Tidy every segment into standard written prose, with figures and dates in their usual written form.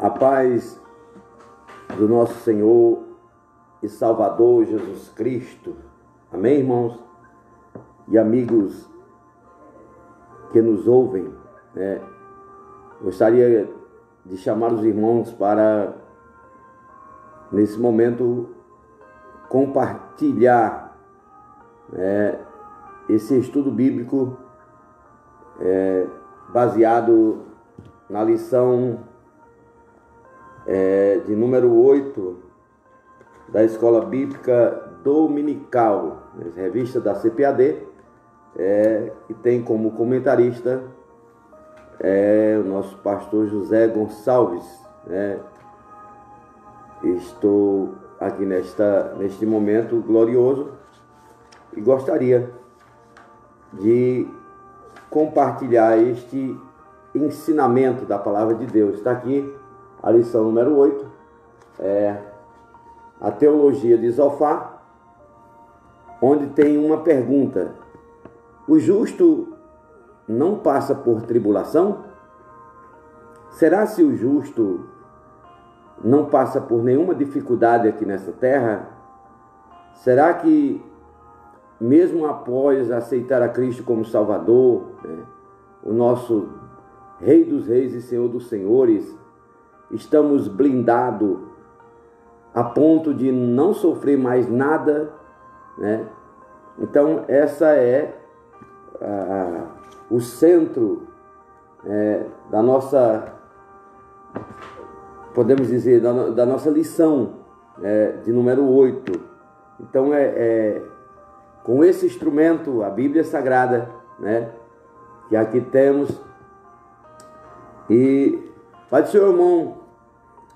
A paz do nosso Senhor e Salvador Jesus Cristo. Amém, irmãos e amigos que nos ouvem, Gostaria de chamar os irmãos para, nesse momento, compartilhar esse estudo bíblico baseado na lição de número 8 da Escola Bíblica Dominical, revista da CPAD, que tem como comentarista o nosso pastor José Gonçalves. Estou aqui neste momento glorioso e gostaria de compartilhar este ensinamento da palavra de Deus. Está aqui a lição número 8, a teologia de Zofar, onde tem uma pergunta: o justo não passa por tribulação? Será se o justo não passa por nenhuma dificuldade aqui nessa terra? Será que, mesmo após aceitar a Cristo como Salvador, o nosso Rei dos Reis e Senhor dos Senhores, estamos blindados a ponto de não sofrer mais nada, Então, essa é o centro da nossa, podemos dizer, da nossa lição de número 8. Então, com esse instrumento, a Bíblia Sagrada, que aqui temos, e Pai do seu irmão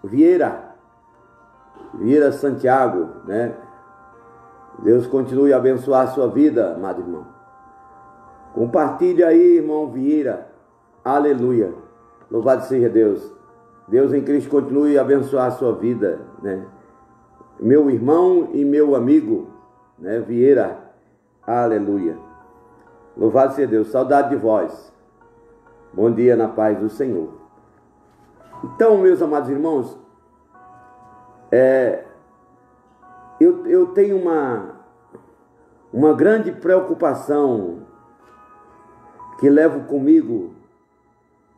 Vieira Santiago, Deus continue a abençoar a sua vida, amado irmão. Compartilhe aí, irmão Vieira. Aleluia. Louvado seja Deus. Deus em Cristo continue a abençoar a sua vida, Meu irmão e meu amigo, Vieira. Aleluia. Louvado seja Deus. Saudade de vós. Bom dia na paz do Senhor. Então, meus amados irmãos, eu tenho uma grande preocupação que levo comigo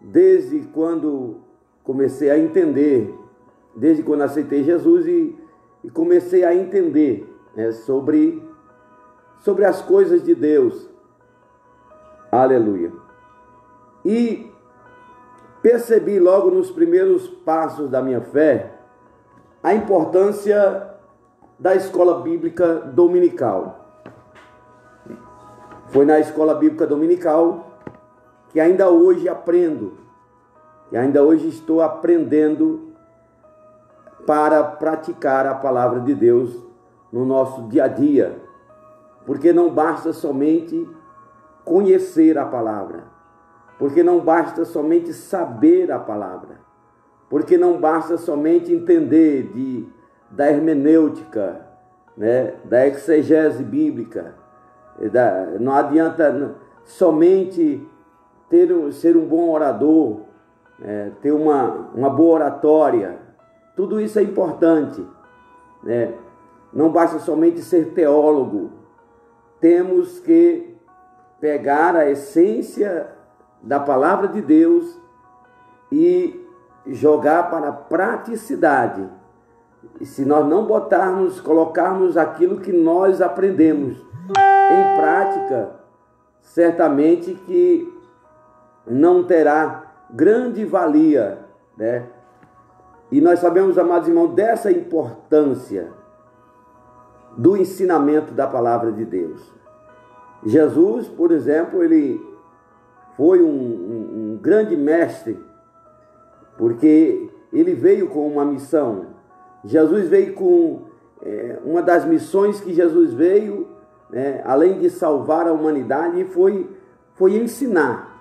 desde quando comecei a entender, desde quando aceitei Jesus e comecei a entender sobre as coisas de Deus. Aleluia. E percebi logo nos primeiros passos da minha fé a importância da escola bíblica dominical. Foi na escola bíblica dominical que ainda hoje aprendo, e ainda hoje estou aprendendo para praticar a palavra de Deus no nosso dia a dia. Porque não basta somente conhecer a palavra, porque não basta somente saber a palavra, porque não basta somente entender da hermenêutica, da exegese bíblica. Não adianta somente ser um bom orador, ter uma boa oratória. Tudo isso é importante, Não basta somente ser teólogo. Temos que pegar a essência da palavra de Deus e jogar para a praticidade. E se nós não colocarmos aquilo que nós aprendemos em prática, certamente que não terá grande valia, E nós sabemos, amados irmãos, dessa importância do ensinamento da palavra de Deus. Jesus, por exemplo, ele foi um grande mestre, porque ele veio com uma missão. Jesus veio com uma das missões que Jesus veio, além de salvar a humanidade, foi ensinar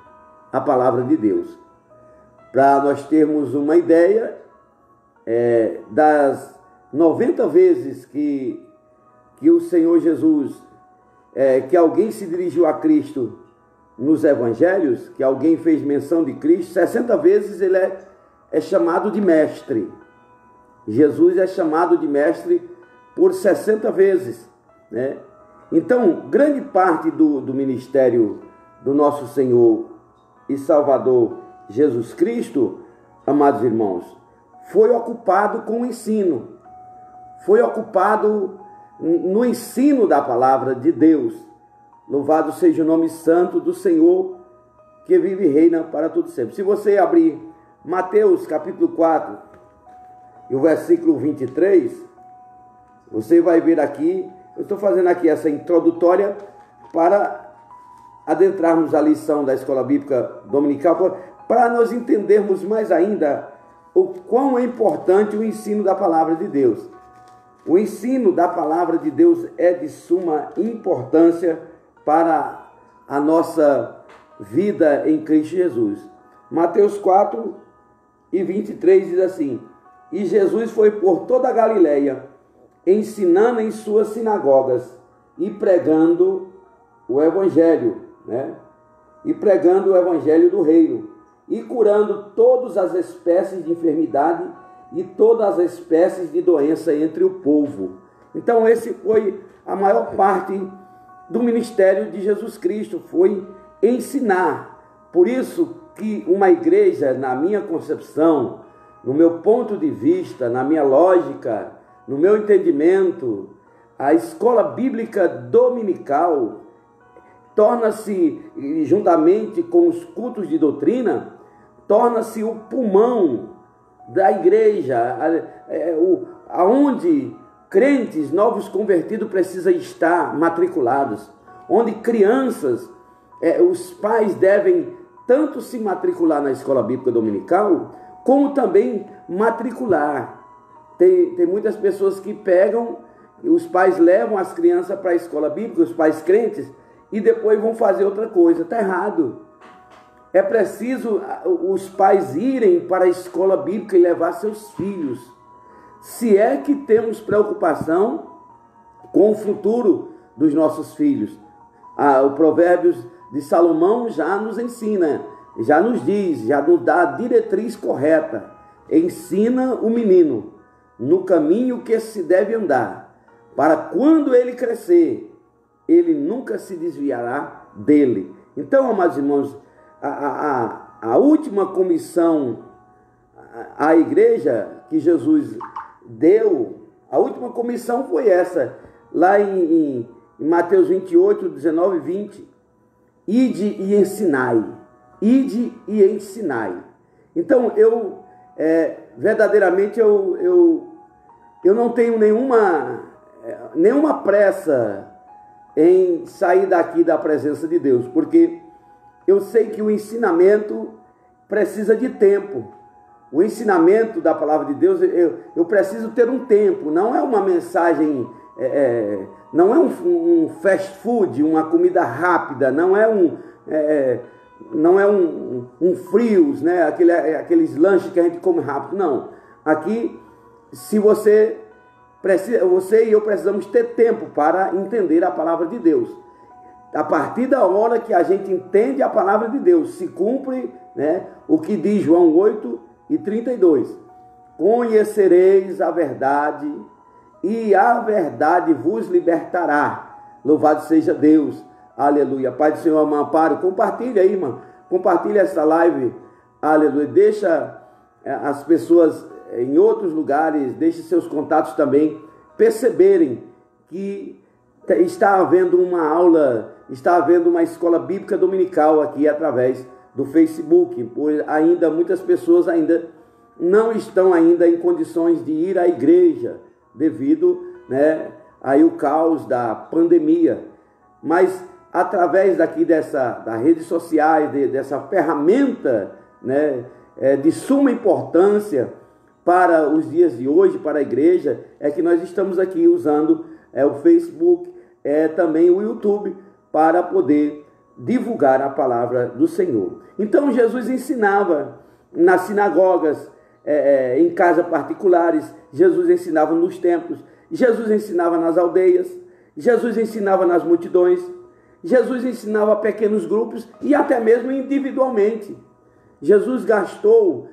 a palavra de Deus. Para nós termos uma ideia, das 90 vezes que o Senhor Jesus, que alguém se dirigiu a Cristo nos evangelhos, que alguém fez menção de Cristo, 60 vezes ele é chamado de mestre. Jesus é chamado de mestre por 60 vezes, né? Então, grande parte do ministério do nosso Senhor e Salvador Jesus Cristo, amados irmãos, foi ocupado com o ensino, foi ocupado no ensino da palavra de Deus. Louvado seja o nome santo do Senhor, que vive e reina para todo sempre. Se você abrir Mateus capítulo 4 e o versículo 23, você vai ver aqui, eu estou fazendo aqui essa introdutória para adentrarmos a lição da Escola Bíblica Dominical, para nós entendermos mais ainda o quão é importante o ensino da palavra de Deus. O ensino da palavra de Deus é de suma importância para a nossa vida em Cristo Jesus. Mateus 4 e 23 diz assim: E Jesus foi por toda a Galileia, ensinando em suas sinagogas e pregando o Evangelho, né? E pregando o Evangelho do reino, e curando todas as espécies de enfermidade e todas as espécies de doença entre o povo. Então esse foi a maior parte do ministério de Jesus Cristo, foi ensinar. Por isso que uma igreja, na minha concepção, no meu ponto de vista, na minha lógica, no meu entendimento, a escola bíblica dominical torna-se, juntamente com os cultos de doutrina, torna-se o pulmão da igreja, aonde crentes, novos convertidos precisam estar matriculados, onde crianças, os pais devem tanto se matricular na escola bíblica dominical, como também matricular. Tem muitas pessoas que pegam, os pais levam as crianças para a escola bíblica, os pais crentes, e depois vão fazer outra coisa. Está errado. É preciso os pais irem para a escola bíblica e levar seus filhos. Se é que temos preocupação com o futuro dos nossos filhos. O Provérbios de Salomão já nos ensina, já nos diz, já nos dá a diretriz correta. Ensina o menino no caminho que se deve andar, para quando ele crescer, ele nunca se desviará dele. Então, amados irmãos, a última comissão à igreja que Jesus deu, a última comissão foi essa, lá em Mateus 28, 19 e 20. Ide e ensinai. Ide e ensinai. Então, verdadeiramente, eu não tenho nenhuma pressa em sair daqui da presença de Deus, porque eu sei que o ensinamento precisa de tempo. O ensinamento da palavra de Deus, eu preciso ter um tempo. Não é uma mensagem, não é um fast food, uma comida rápida, não é um frios, né? Aqueles lanches que a gente come rápido. Não. Aqui, se você e eu precisamos ter tempo para entender a palavra de Deus. A partir da hora que a gente entende a palavra de Deus, se cumpre, né, o que diz João 8 e 32. Conhecereis a verdade, e a verdade vos libertará. Louvado seja Deus. Aleluia. Pai do Senhor, amparo. Compartilha aí, irmão. Compartilha essa live. Aleluia. Deixa as pessoas em outros lugares, deixe seus contatos também perceberem que está havendo uma aula, está havendo uma escola bíblica dominical aqui através do Facebook, pois ainda muitas pessoas ainda não estão ainda em condições de ir à igreja devido, né, aí o caos da pandemia. Mas através daqui das redes sociais, dessa ferramenta, né, de suma importância para os dias de hoje, para a igreja, é que nós estamos aqui usando o Facebook, também o YouTube, para poder divulgar a palavra do Senhor. Então Jesus ensinava nas sinagogas, em casas particulares, Jesus ensinava nos templos, Jesus ensinava nas aldeias, Jesus ensinava nas multidões, Jesus ensinava a pequenos grupos e até mesmo individualmente. Jesus gastou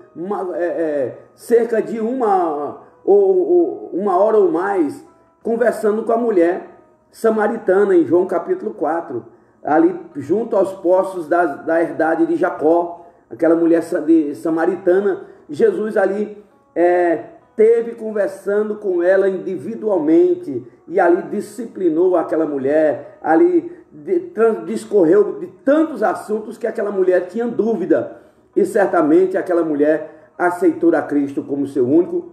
cerca de uma hora ou mais conversando com a mulher samaritana em João capítulo 4, ali junto aos poços da herdade de Jacó, aquela mulher samaritana. Jesus ali teve conversando com ela individualmente e ali disciplinou aquela mulher, ali discorreu de tantos assuntos que aquela mulher tinha dúvida, e certamente aquela mulher aceitou a Cristo como seu único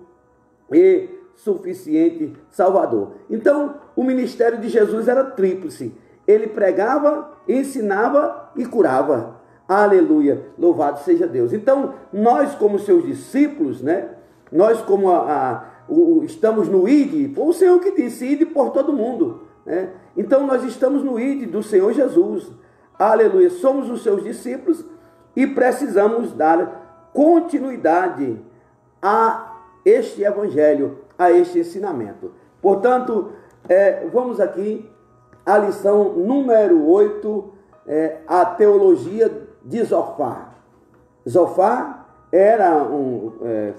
e suficiente Salvador. Então, o ministério de Jesus era tríplice. Ele pregava, ensinava e curava. Aleluia, louvado seja Deus. Então, nós como seus discípulos, né? Nós como estamos no ID, foi o Senhor que disse, ID por todo mundo, né? Então, nós estamos no ID do Senhor Jesus. Aleluia, somos os seus discípulos e precisamos dar continuidade a este evangelho, a este ensinamento. Portanto, vamos aqui à lição número 8, a teologia de Zofar. Zofar era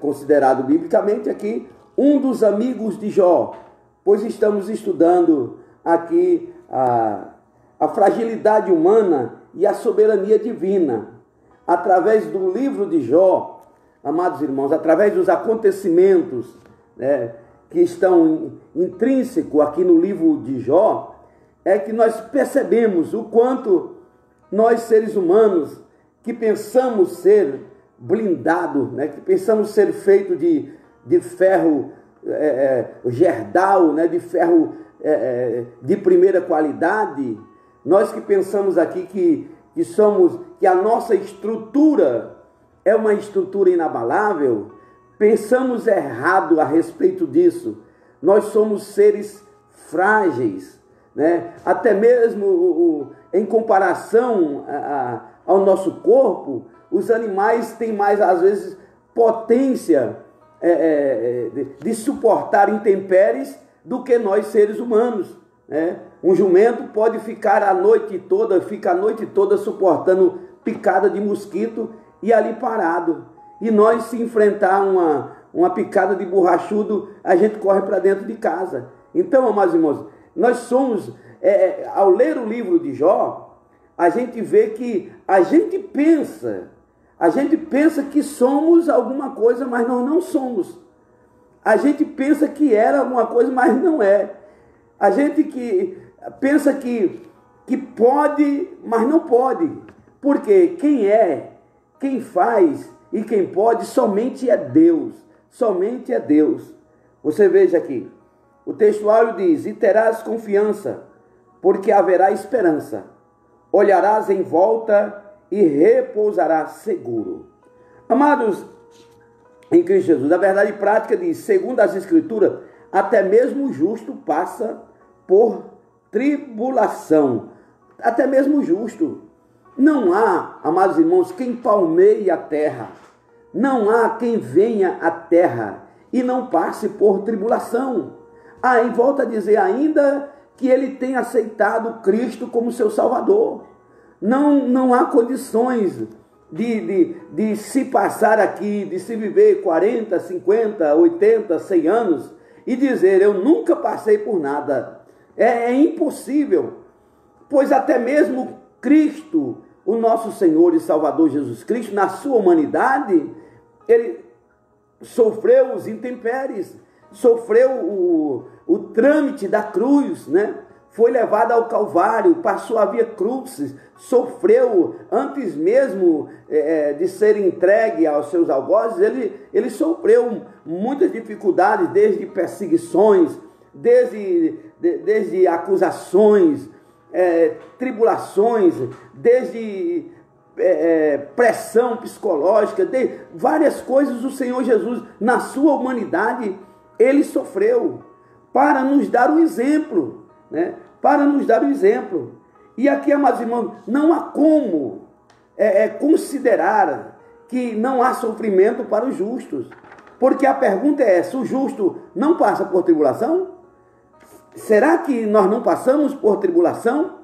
considerado biblicamente aqui um dos amigos de Jó, pois estamos estudando aqui a fragilidade humana e a soberania divina. Através do livro de Jó, amados irmãos, através dos acontecimentos, né, que estão intrínsecos aqui no livro de Jó, é que nós percebemos o quanto nós, seres humanos, que pensamos ser blindados, né, que pensamos ser feito de ferro gerdau, né, de ferro de primeira qualidade, nós que pensamos aqui que a nossa estrutura é uma estrutura inabalável, pensamos errado a respeito disso. Nós somos seres frágeis, né? Até mesmo em comparação ao nosso corpo, os animais têm mais, às vezes, potência de suportar intempéries do que nós, seres humanos, né? Um jumento pode ficar a noite toda suportando picada de mosquito e ali parado. E nós, se enfrentar uma picada de borrachudo, a gente corre para dentro de casa. Então, amados irmãos, nós somos, ao ler o livro de Jó, a gente vê que a gente pensa que somos alguma coisa, mas nós não somos. A gente pensa que era alguma coisa, mas não é. A gente que pensa que pode, mas não pode. Porque quem faz e quem pode somente é Deus. Somente é Deus. Você veja aqui, o textuário diz: e terás confiança, porque haverá esperança. Olharás em volta e repousarás seguro. Amados em Cristo Jesus, a verdade prática diz, segundo as Escrituras, até mesmo o justo passa por tribulação. Até mesmo o justo. Não há, amados irmãos, quem palmeie a terra. Não há quem venha à terra e não passe por tribulação. Aí volta a dizer ainda que ele tem aceitado Cristo como seu Salvador. Não há condições de se passar aqui, de se viver 40, 50, 80, 100 anos e dizer, eu nunca passei por nada. É impossível, pois até mesmo Cristo, o nosso Senhor e Salvador Jesus Cristo, na sua humanidade, ele sofreu os intempéries, sofreu o trâmite da cruz, né? Foi levado ao Calvário, passou a via crucis, sofreu, antes mesmo de ser entregue aos seus algozes, ele sofreu muitas dificuldades, desde perseguições, desde acusações, tribulações, desde pressão psicológica, de várias coisas. O Senhor Jesus, na sua humanidade, ele sofreu para nos dar um exemplo, né? Para nos dar um exemplo. E aqui, amados irmãos, não há como considerar que não há sofrimento para os justos, porque a pergunta é essa: o justo não passa por tribulação? Será que nós não passamos por tribulação?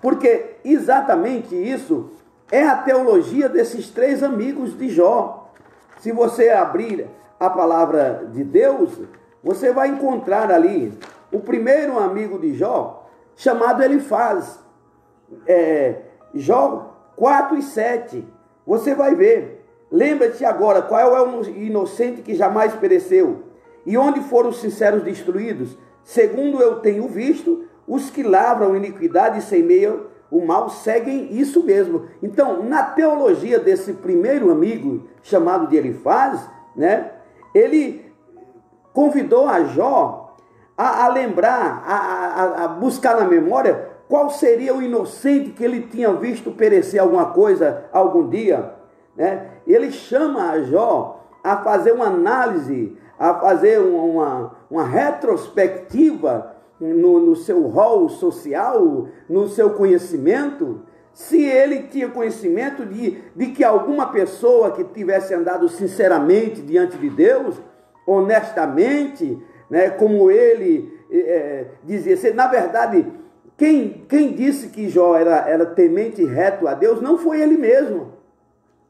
Porque exatamente isso é a teologia desses três amigos de Jó. Se você abrir a palavra de Deus, você vai encontrar ali o primeiro amigo de Jó, chamado Elifaz. Jó 4:7. Você vai ver. Lembra-te agora, qual é o inocente que jamais pereceu? E onde foram os sinceros destruídos? Segundo eu tenho visto, os que lavram iniquidade e semeiam o mal seguem isso mesmo. Então, na teologia desse primeiro amigo, chamado de Elifaz, né, ele convidou a Jó a lembrar, a buscar na memória qual seria o inocente que ele tinha visto perecer alguma coisa algum dia, né? Ele chama a Jó a fazer uma análise, a fazer uma retrospectiva no seu rol social, no seu conhecimento, se ele tinha conhecimento de que alguma pessoa que tivesse andado sinceramente diante de Deus, honestamente, né, como ele dizia. Na verdade, quem disse que Jó era temente e reto a Deus não foi ele mesmo.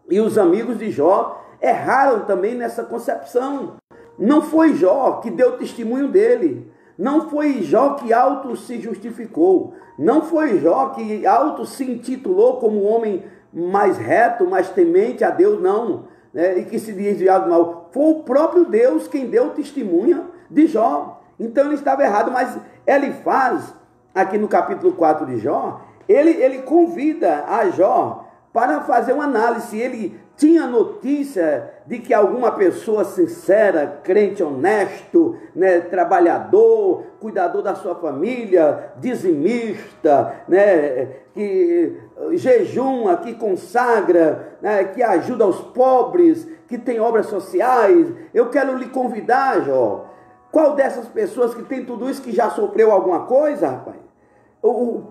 E os amigos de Jó erraram também nessa concepção. Não foi Jó que deu testemunho dele. Não foi Jó que auto se justificou. Não foi Jó que auto se intitulou como um homem mais reto, mais temente a Deus, não. Né? E que se desviava do mal. Foi o próprio Deus quem deu testemunha de Jó. Então ele estava errado. Mas Elifaz, aqui no capítulo 4 de Jó, ele convida a Jó para fazer uma análise. Ele tinha notícia de que alguma pessoa sincera, crente, honesto, né, trabalhador, cuidador da sua família, dizimista, né, que jejuma, que consagra, né, que ajuda os pobres, que tem obras sociais. Eu quero lhe convidar, Jó. Qual dessas pessoas que tem tudo isso que já sofreu alguma coisa, rapaz?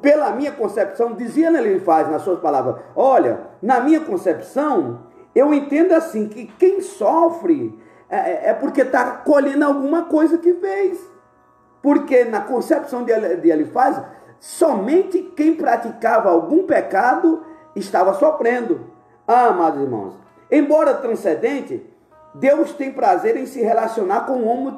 Pela minha concepção, dizia Elifaz nas suas palavras, olha, na minha concepção, eu entendo assim, que quem sofre é porque está colhendo alguma coisa que fez. Porque na concepção de Elifaz, somente quem praticava algum pecado estava sofrendo. Ah, amados irmãos, embora transcendente, Deus tem prazer em se relacionar com o homem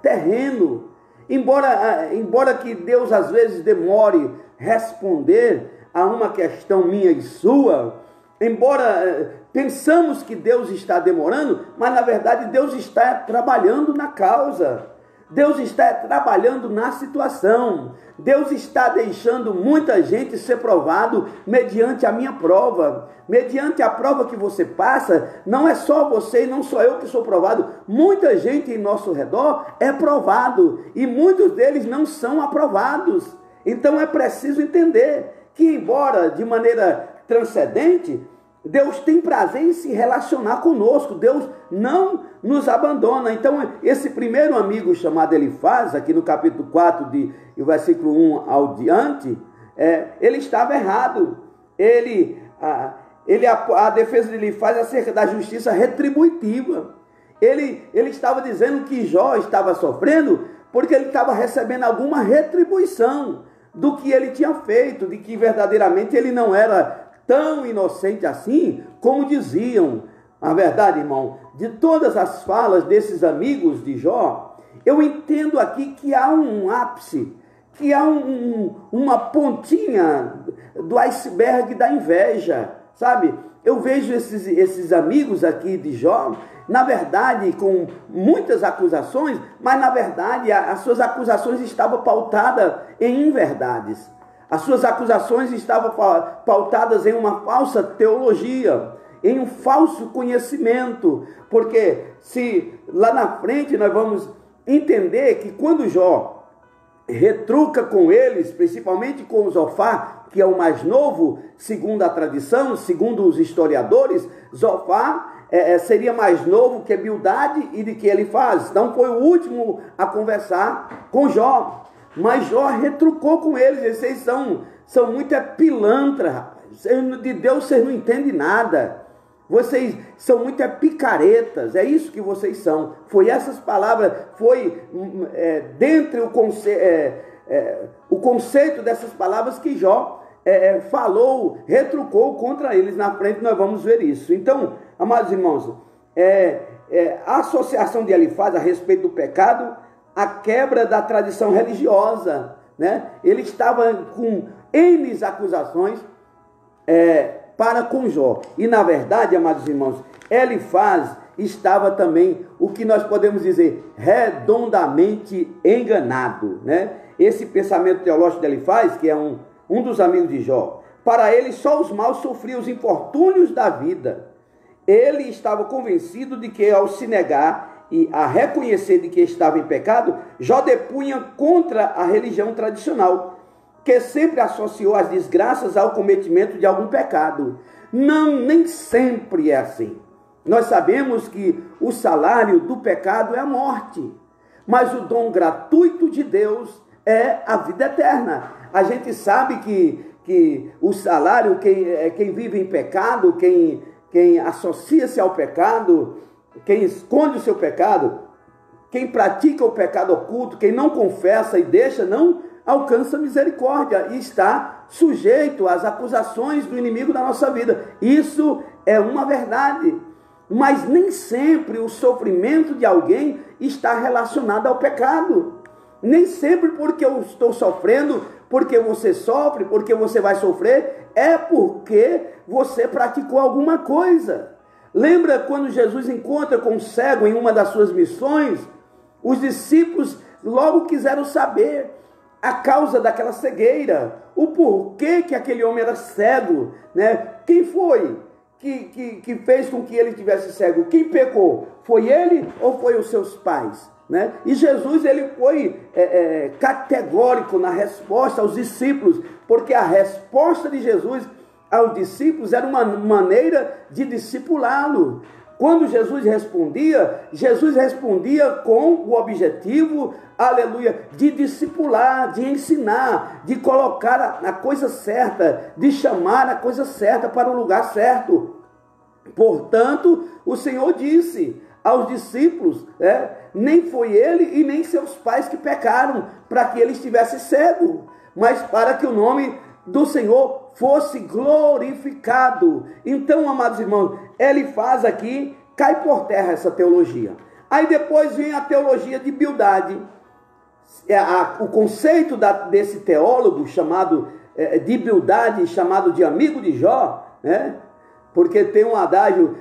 terreno. Embora que Deus às vezes demore responder a uma questão minha e sua, embora pensamos que Deus está demorando, mas na verdade Deus está trabalhando na causa. Deus está trabalhando na situação. Deus está deixando muita gente ser provado mediante a minha prova. Mediante a prova que você passa, não é só você e não sou eu que sou provado. Muita gente em nosso redor é provado e muitos deles não são aprovados. Então é preciso entender que, embora de maneira transcendente, Deus tem prazer em se relacionar conosco. Deus não nos abandona. Então, esse primeiro amigo chamado Elifaz, aqui no capítulo 4, do versículo 1 ao diante, ele estava errado. A defesa de Elifaz acerca da justiça retributiva. Ele estava dizendo que Jó estava sofrendo porque ele estava recebendo alguma retribuição do que ele tinha feito, de que verdadeiramente ele não era tão inocente assim como diziam. A verdade, irmão, de todas as falas desses amigos de Jó, eu entendo aqui que há um ápice, que há uma pontinha do iceberg da inveja, sabe? Eu vejo esses amigos aqui de Jó, na verdade, com muitas acusações, mas na verdade as suas acusações estavam pautadas em inverdades. As suas acusações estavam pautadas em uma falsa teologia, em um falso conhecimento, porque se lá na frente nós vamos entender que quando Jó retruca com eles, principalmente com Zofar, que é o mais novo, segundo a tradição, segundo os historiadores, Zofar seria mais novo que Bildade e de que Elifaz. Então foi o último a conversar com Jó. Mas Jó retrucou com eles. Vocês são muito pilantra, rapaz. De Deus vocês não entendem nada. Vocês são muito picaretas. É isso que vocês são. Foi essas palavras, foi dentre o conceito dessas palavras que Jó falou, retrucou contra eles. Na frente nós vamos ver isso. Então, amados irmãos, a associação de Elifaz a respeito do pecado, a quebra da tradição religiosa, né? Ele estava com N acusações para com Jó. E na verdade, amados irmãos, Elifaz estava também, o que nós podemos dizer, redondamente enganado, né? Esse pensamento teológico de Elifaz, que é um dos amigos de Jó, para ele só os maus sofriam os infortúnios da vida. Ele estava convencido de que, ao se negar e a reconhecer de que estava em pecado, Jó depunha contra a religião tradicional, que sempre associou as desgraças ao cometimento de algum pecado. Não, nem sempre é assim. Nós sabemos que o salário do pecado é a morte, mas o dom gratuito de Deus é a vida eterna. A gente sabe que o salário, quem vive em pecado, quem associa-se ao pecado, quem esconde o seu pecado, quem pratica o pecado oculto, quem não confessa e deixa, não alcança misericórdia e está sujeito às acusações do inimigo da nossa vida. Isso é uma verdade, mas nem sempre o sofrimento de alguém está relacionado ao pecado. Nem sempre porque eu estou sofrendo, porque você sofre, porque você vai sofrer, é porque você praticou alguma coisa. Lembra quando Jesus encontra com um cego em uma das suas missões? Os discípulos logo quiseram saber a causa daquela cegueira, o porquê que aquele homem era cego, né? Quem foi que fez com que ele tivesse cego? Quem pecou? Foi ele ou foi os seus pais? Né? E Jesus, ele foi categórico na resposta aos discípulos, porque a resposta de Jesus aos discípulos era uma maneira de discipulá-lo. Quando Jesus respondia com o objetivo, aleluia, de discipular, de ensinar, de colocar a coisa certa, de chamar a coisa certa para o lugar certo. Portanto, o Senhor disse aos discípulos, nem foi ele e nem seus pais que pecaram para que ele estivesse cego, mas para que o nome do Senhor fosse glorificado. Então, amados irmãos, Elifaz aqui cai por terra essa teologia. Aí depois vem a teologia de Bildade. O conceito desse teólogo chamado de Bildade, chamado de amigo de Jó, né? Porque tem um adágio,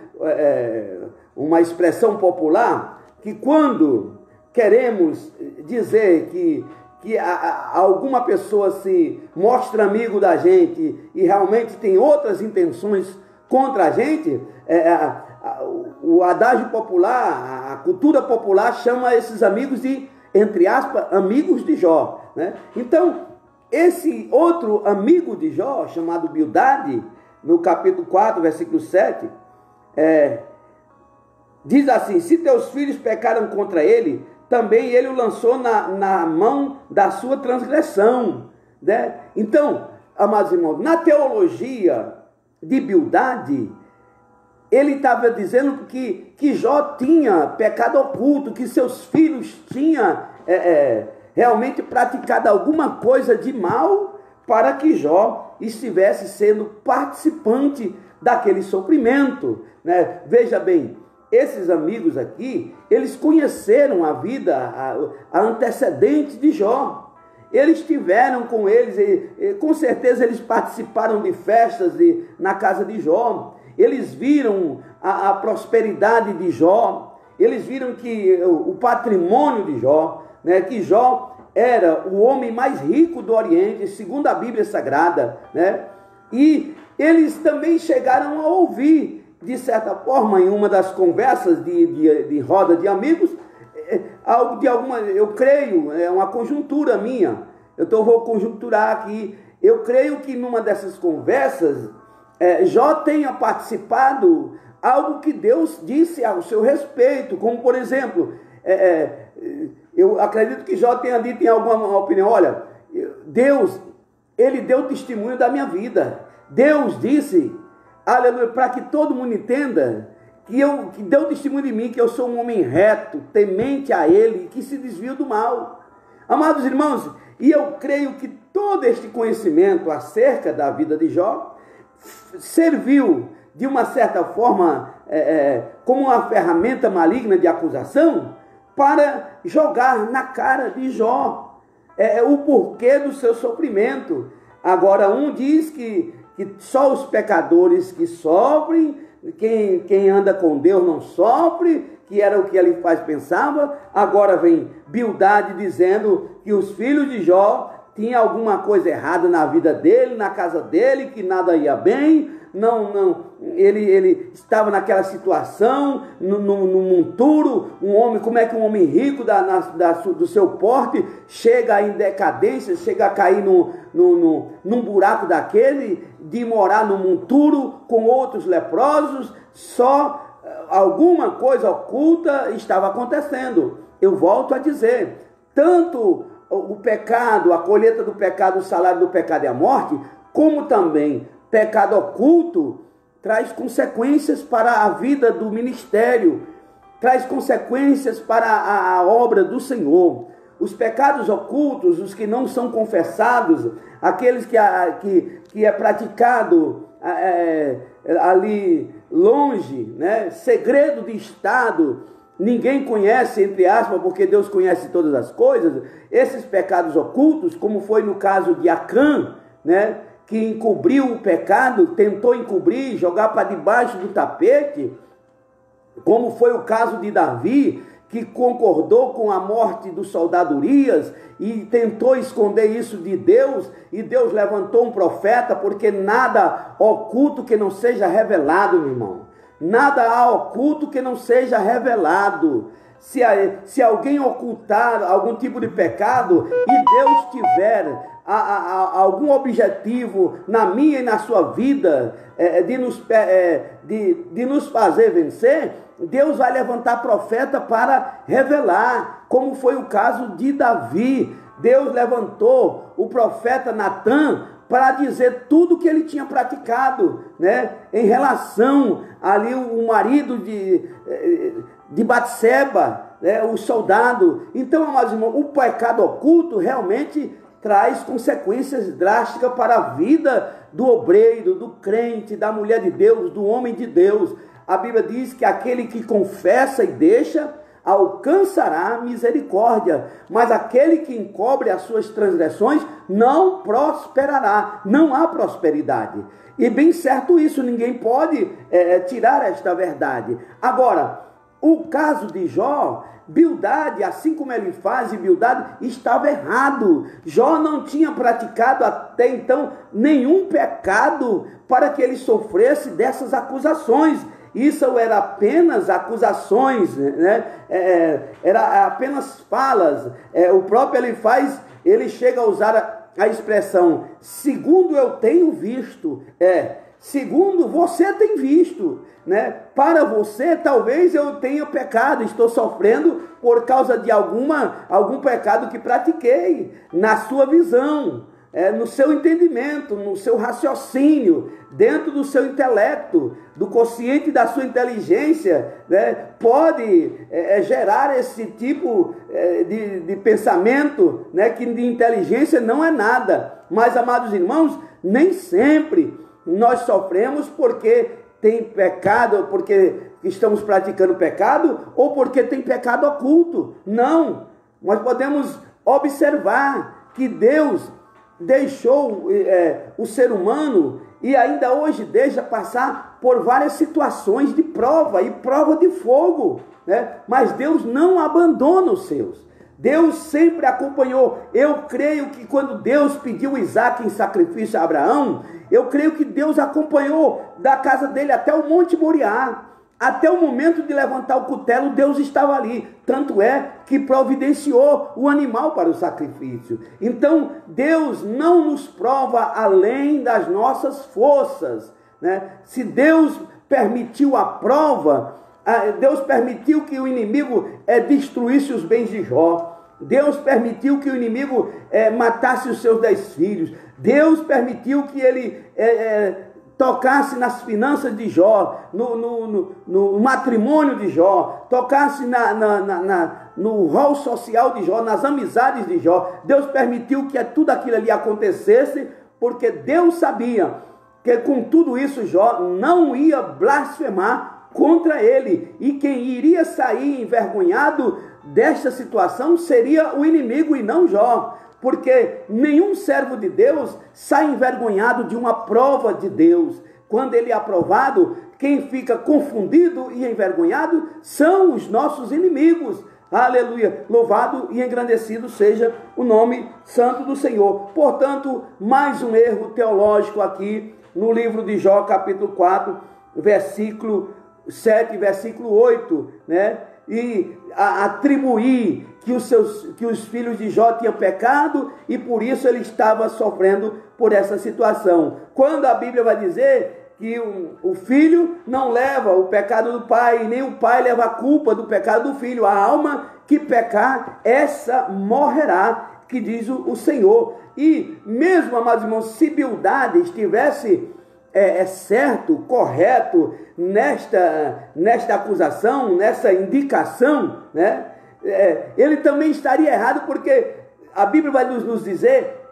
uma expressão popular, que quando queremos dizer que alguma pessoa se mostra amigo da gente e realmente tem outras intenções contra a gente, o adágio popular, a cultura popular chama esses amigos de, entre aspas, amigos de Jó, né? Então, esse outro amigo de Jó, chamado Bildade, no capítulo 4, versículo 7, diz assim: se teus filhos pecaram contra ele, também ele o lançou na mão da sua transgressão, né? Então, amados irmãos, na teologia de Bildade, ele estava dizendo que Jó tinha pecado oculto, que seus filhos tinham realmente praticado alguma coisa de mal para que Jó estivesse sendo participante daquele sofrimento, né? Veja bem, esses amigos aqui, eles conheceram a vida, a antecedente de Jó. Eles estiveram com eles, e com certeza eles participaram de festas na casa de Jó. Eles viram a prosperidade de Jó. Eles viram que o patrimônio de Jó, né, que Jó era o homem mais rico do Oriente, segundo a Bíblia Sagrada, né? E eles também chegaram a ouvir, de certa forma, em uma das conversas de roda de amigos, algo de alguma, eu creio, é uma conjuntura minha, vou conjunturar aqui, eu creio que numa dessas conversas, Jó tenha participado algo que Deus disse ao seu respeito, como por exemplo, eu acredito que Jó tenha dito em alguma opinião: olha, Deus, ele deu testemunho da minha vida, Deus disse, aleluia, para que todo mundo entenda que deu testemunho de mim, que eu sou um homem reto, temente a ele, que se desvia do mal. Amados irmãos, e eu creio que todo este conhecimento acerca da vida de Jó serviu de uma certa forma, como uma ferramenta maligna de acusação, para jogar na cara de Jó o porquê do seu sofrimento. Agora, um diz que só os pecadores que sofrem, quem anda com Deus não sofre, que era o que ele pensava. Agora vem Bildade dizendo que os filhos de Jó tinham alguma coisa errada na vida dele, na casa dele, que nada ia bem. Ele estava naquela situação, num monturo. Como é que um homem rico do seu porte chega em decadência, chega a cair num buraco daquele, de morar num monturo com outros leprosos? Só alguma coisa oculta estava acontecendo. Eu volto a dizer, tanto o pecado, a colheita do pecado, o salário do pecado é a morte, como também pecado oculto traz consequências para a vida do ministério, traz consequências para a obra do Senhor. Os pecados ocultos, os que não são confessados, aqueles que é praticado ali longe, né? Segredo de Estado, ninguém conhece, entre aspas, porque Deus conhece todas as coisas. Esses pecados ocultos, como foi no caso de Acã, né? Que encobriu o pecado, tentou encobrir, jogar para debaixo do tapete, como foi o caso de Davi, que concordou com a morte do soldado Urias e tentou esconder isso de Deus, e Deus levantou um profeta, porque nada oculto que não seja revelado, meu irmão. Nada há oculto que não seja revelado. Se alguém ocultar algum tipo de pecado e Deus tiver algum objetivo na minha e na sua vida de nos fazer vencer, Deus vai levantar profeta para revelar, como foi o caso de Davi. Deus levantou o profeta Natã para dizer tudo que ele tinha praticado, né? Em relação ali o marido de Batseba, né? O soldado. Então, amados irmãos, o pecado oculto realmente traz consequências drásticas para a vida do obreiro, do crente, da mulher de Deus, do homem de Deus. A Bíblia diz que aquele que confessa e deixa alcançará misericórdia, mas aquele que encobre as suas transgressões não prosperará. Não há prosperidade. E bem certo isso, ninguém pode tirar esta verdade. Agora, o caso de Jó, Bildade, assim como ele faz, e Bildade estava errado. Jó não tinha praticado até então nenhum pecado para que ele sofresse dessas acusações. Isso era apenas acusações, né? Era apenas falas. O próprio ele chega a usar a expressão, segundo eu tenho visto, segundo você tem visto, né? Para você, talvez eu tenha pecado, estou sofrendo por causa de algum pecado que pratiquei, na sua visão, no seu entendimento, no seu raciocínio, dentro do seu intelecto, do consciente da sua inteligência, né? Pode gerar esse tipo de pensamento, né? Que de inteligência não é nada. Mas, amados irmãos, nem sempre nós sofremos porque tem pecado, porque estamos praticando pecado, ou porque tem pecado oculto. Não, nós podemos observar que Deus deixou o ser humano e ainda hoje deixa passar por várias situações de prova e prova de fogo, né? Mas Deus não abandona os seus. Deus sempre acompanhou. Eu creio que quando Deus pediu Isaac em sacrifício a Abraão, eu creio que Deus acompanhou da casa dele até o Monte Moriá. Até o momento de levantar o cutelo, Deus estava ali. Tanto é que providenciou o animal para o sacrifício. Então, Deus não nos prova além das nossas forças, né? Se Deus permitiu a prova, Deus permitiu que o inimigo destruísse os bens de Jó. Deus permitiu que o inimigo matasse os seus 10 filhos. Deus permitiu que ele tocasse nas finanças de Jó, no matrimônio de Jó, tocasse no rol social de Jó, nas amizades de Jó. Deus permitiu que tudo aquilo ali acontecesse, porque Deus sabia que com tudo isso Jó não ia blasfemar contra ele. E quem iria sair envergonhado desta situação seria o inimigo e não Jó. Porque nenhum servo de Deus sai envergonhado de uma prova de Deus. Quando ele é aprovado, quem fica confundido e envergonhado são os nossos inimigos. Aleluia! Louvado e engrandecido seja o nome santo do Senhor. Portanto, mais um erro teológico aqui no livro de Jó, capítulo 4, versículo 7, versículo 8, né? E atribuir que os filhos de Jó tinham pecado e por isso ele estava sofrendo por essa situação. Quando a Bíblia vai dizer que o filho não leva o pecado do pai, nem o pai leva a culpa do pecado do filho. A alma que pecar, essa morrerá, que diz o Senhor. E mesmo, amados irmãos, se Bildade estivesse certo, correto nesta acusação, nessa indicação, né? Ele também estaria errado, porque a Bíblia vai nos dizer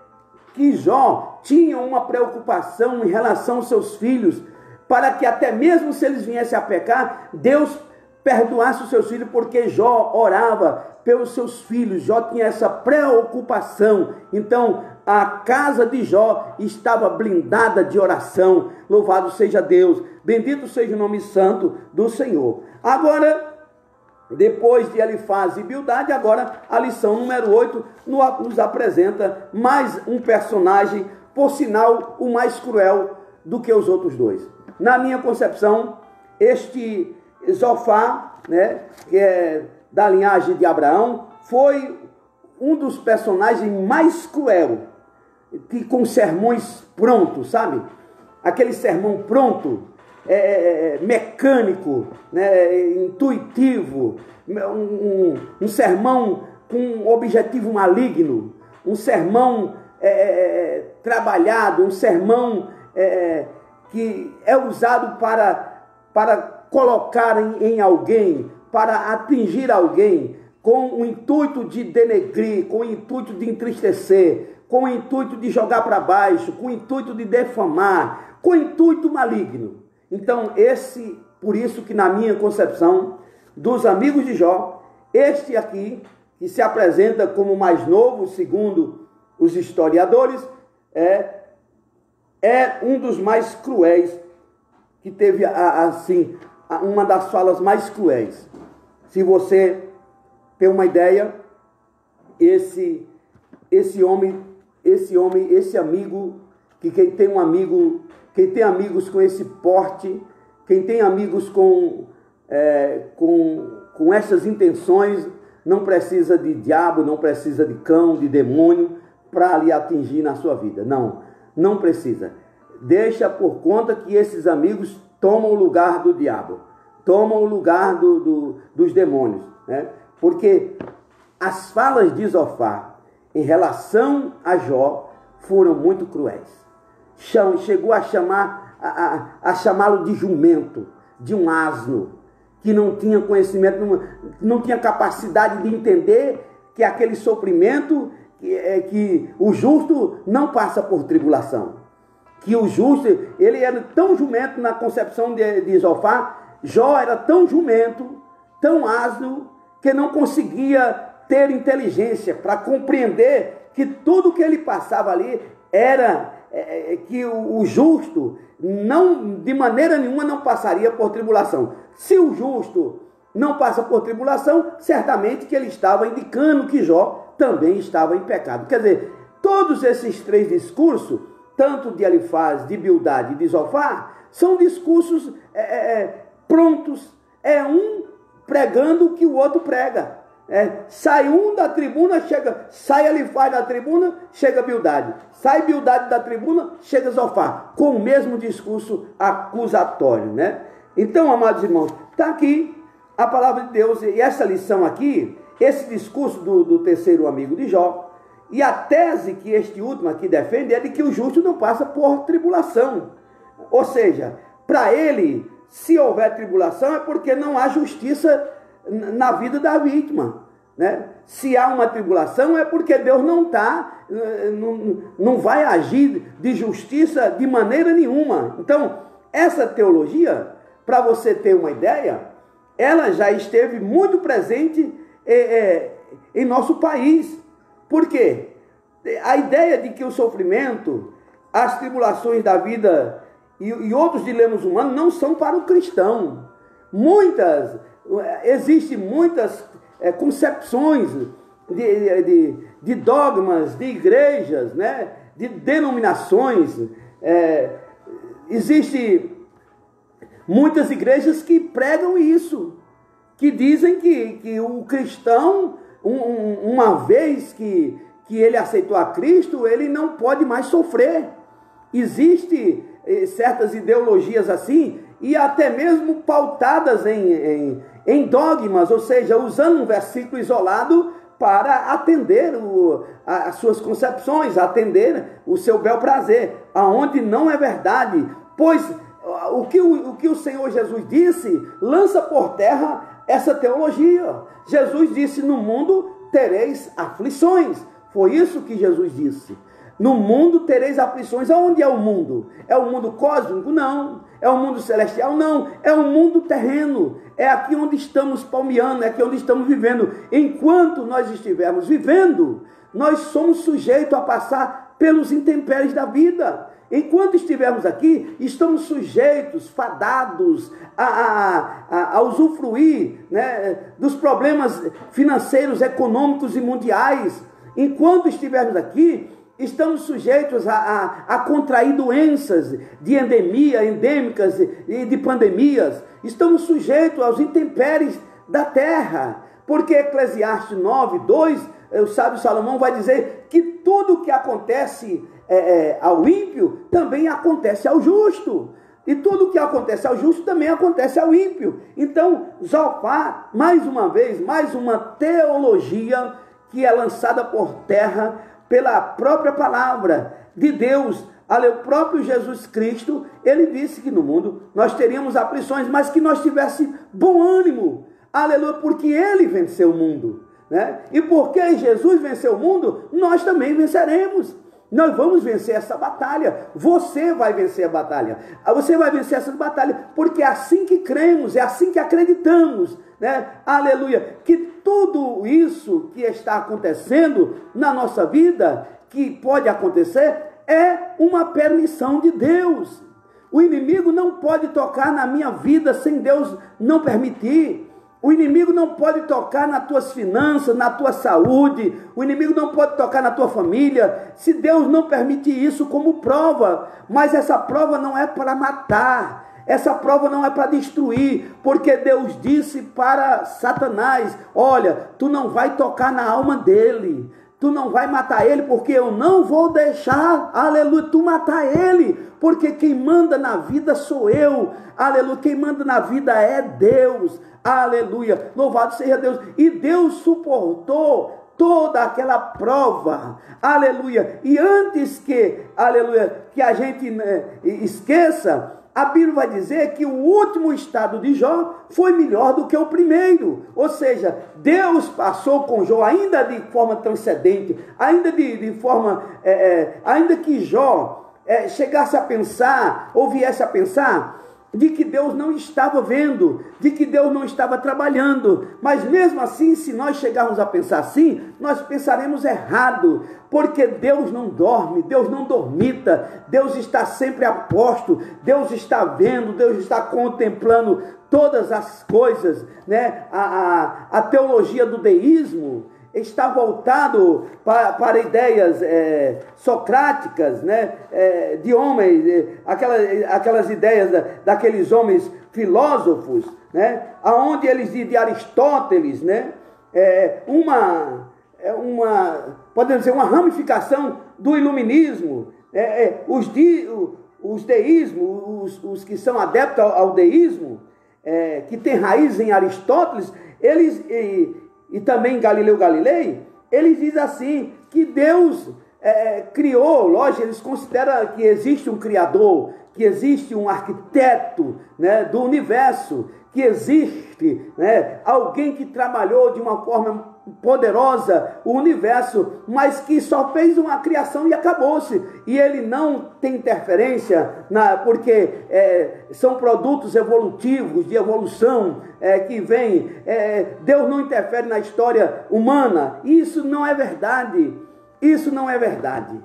que Jó tinha uma preocupação em relação aos seus filhos, para que até mesmo se eles viessem a pecar, Deus perdoasse os seus filhos, porque Jó orava pelos seus filhos. Jó tinha essa preocupação. Então, a casa de Jó estava blindada de oração. Louvado seja Deus. Bendito seja o nome santo do Senhor. Agora, depois de Elifaz e Bildade, agora a lição número 8 nos apresenta mais um personagem, por sinal, o mais cruel do que os outros dois. Na minha concepção, este Zofar, né, que é da linhagem de Abraão, foi um dos personagens mais cruel, que com sermões prontos, sabe? Aquele sermão pronto, mecânico, né, intuitivo, um sermão com um objetivo maligno, um sermão trabalhado, um sermão que é usado para colocar em alguém, para atingir alguém, com o intuito de denegrir, com o intuito de entristecer, com o intuito de jogar para baixo, com o intuito de defamar, com o intuito maligno. Então, por isso que na minha concepção, dos amigos de Jó, este aqui, que se apresenta como o mais novo, segundo os historiadores, é um dos mais cruéis, que teve, assim, uma das falas mais cruéis. Se você tem uma ideia, esse amigo, que quem tem amigos com esse porte, quem tem amigos com essas intenções, não precisa de diabo, não precisa de cão, de demônio, para lhe atingir na sua vida. Não precisa. Deixa por conta que esses amigos tomam o lugar do diabo, tomam o lugar dos demônios, né? Porque as falas de Zofar em relação a Jó foram muito cruéis. Chegou a chamá-lo de jumento, de um asno, que não tinha conhecimento, não tinha capacidade de entender que aquele sofrimento, que o justo não passa por tribulação. Que o justo, ele era tão jumento na concepção de Zofar, Jó era tão jumento, tão asno, que não conseguia ter inteligência para compreender que tudo que ele passava ali era que o justo de maneira nenhuma não passaria por tribulação. Se o justo não passa por tribulação, certamente que ele estava indicando que Jó também estava em pecado. Quer dizer, todos esses três discursos, tanto de Elifaz, de Bildade e de Zofar, são discursos prontos. É um pregando o que o outro prega. Sai um da tribuna, sai Elifaz da tribuna, chega Bildade. Sai Bildade da tribuna, chega Zofar, com o mesmo discurso acusatório, né? Então, amados irmãos, está aqui a palavra de Deus, e essa lição aqui, esse discurso do terceiro amigo de Jó, e a tese que este último aqui defende é de que o justo não passa por tribulação. Ou seja, para ele, se houver tribulação, é porque não há justiça na vida da vítima. né? Se há uma tribulação é porque Deus não vai agir de justiça de maneira nenhuma. Então, essa teologia, para você ter uma ideia, ela já esteve muito presente em nosso país. Por quê? A ideia de que o sofrimento, as tribulações da vida e outros dilemas humanos não são para o cristão. Existem muitas concepções de dogmas, de igrejas, né? De denominações. Existem muitas igrejas que pregam isso, que dizem que o cristão, uma vez que ele aceitou a Cristo, ele não pode mais sofrer. Existem certas ideologias assim, e até mesmo pautadas em dogmas, ou seja, usando um versículo isolado para atender as suas concepções, atender o seu bel prazer, aonde não é verdade. Pois o que o Senhor Jesus disse lança por terra essa teologia. Jesus disse: no mundo tereis aflições. Foi isso que Jesus disse. No mundo tereis aflições. Aonde é o mundo? É o mundo cósmico? Não. É o mundo celestial? Não. É o mundo terreno. É aqui onde estamos palmeando, é aqui onde estamos vivendo. Enquanto nós estivermos vivendo, nós somos sujeitos a passar pelos intempéries da vida. Enquanto estivermos aqui, estamos sujeitos, fadados a usufruir, né, dos problemas financeiros, econômicos e mundiais. Enquanto estivermos aqui, estamos sujeitos a contrair doenças de endêmicas e de pandemias. Estamos sujeitos aos intempéries da terra. Porque Eclesiastes 9:2, o sábio Salomão vai dizer que tudo que acontece ao ímpio também acontece ao justo. E tudo que acontece ao justo também acontece ao ímpio. Então, Zofar, mais uma vez, mais uma teologia que é lançada por terra pela própria palavra de Deus. O próprio Jesus Cristo, ele disse que no mundo nós teríamos aflições, mas que nós tivéssemos bom ânimo. Aleluia, porque ele venceu o mundo, né? E porque Jesus venceu o mundo, nós também venceremos. Nós vamos vencer essa batalha. Você vai vencer a batalha. Você vai vencer essa batalha, porque é assim que cremos, é assim que acreditamos, né? Aleluia. Que tudo isso que está acontecendo na nossa vida, que pode acontecer, é uma permissão de Deus. O inimigo não pode tocar na minha vida sem Deus não permitir. O inimigo não pode tocar nas tuas finanças, na tua saúde. O inimigo não pode tocar na tua família, se Deus não permitir isso como prova. Mas essa prova não é para matar. Essa prova não é para destruir. Porque Deus disse para Satanás: olha, tu não vai tocar na alma dele. Tu não vai matar ele, porque eu não vou deixar, aleluia, tu matar ele. Porque quem manda na vida sou eu. Aleluia, quem manda na vida é Deus. Aleluia, louvado seja Deus. E Deus suportou toda aquela prova, aleluia. E antes que, aleluia, que a gente esqueça, a Bíblia vai dizer que o último estado de Jó foi melhor do que o primeiro. Ou seja, Deus passou com Jó ainda de forma transcendente, ainda de forma, ainda que Jó chegasse a pensar, ou viesse a pensar, de que Deus não estava vendo, de que Deus não estava trabalhando. Mas mesmo assim, se nós chegarmos a pensar assim, nós pensaremos errado, porque Deus não dorme, Deus não dormita, Deus está sempre a posto, Deus está vendo, Deus está contemplando todas as coisas, né? A teologia do deísmo está voltado para ideias socráticas, né? De homens, aquelas ideias daqueles homens filósofos, né? Aonde eles de Aristóteles, né? Podemos dizer, uma ramificação do iluminismo. Os deísmos, os que são adeptos ao deísmo, que tem raiz em Aristóteles, eles e também Galileu Galilei, eles dizem assim, que Deus criou, lógico, eles consideram que existe um criador, que existe um arquiteto, né, do universo, que existe, né, alguém que trabalhou de uma forma poderosa, o universo, mas que só fez uma criação e acabou-se. E ele não tem interferência, porque são produtos evolutivos, de evolução, que vem. Deus não interfere na história humana. Isso não é verdade. Isso não é verdade.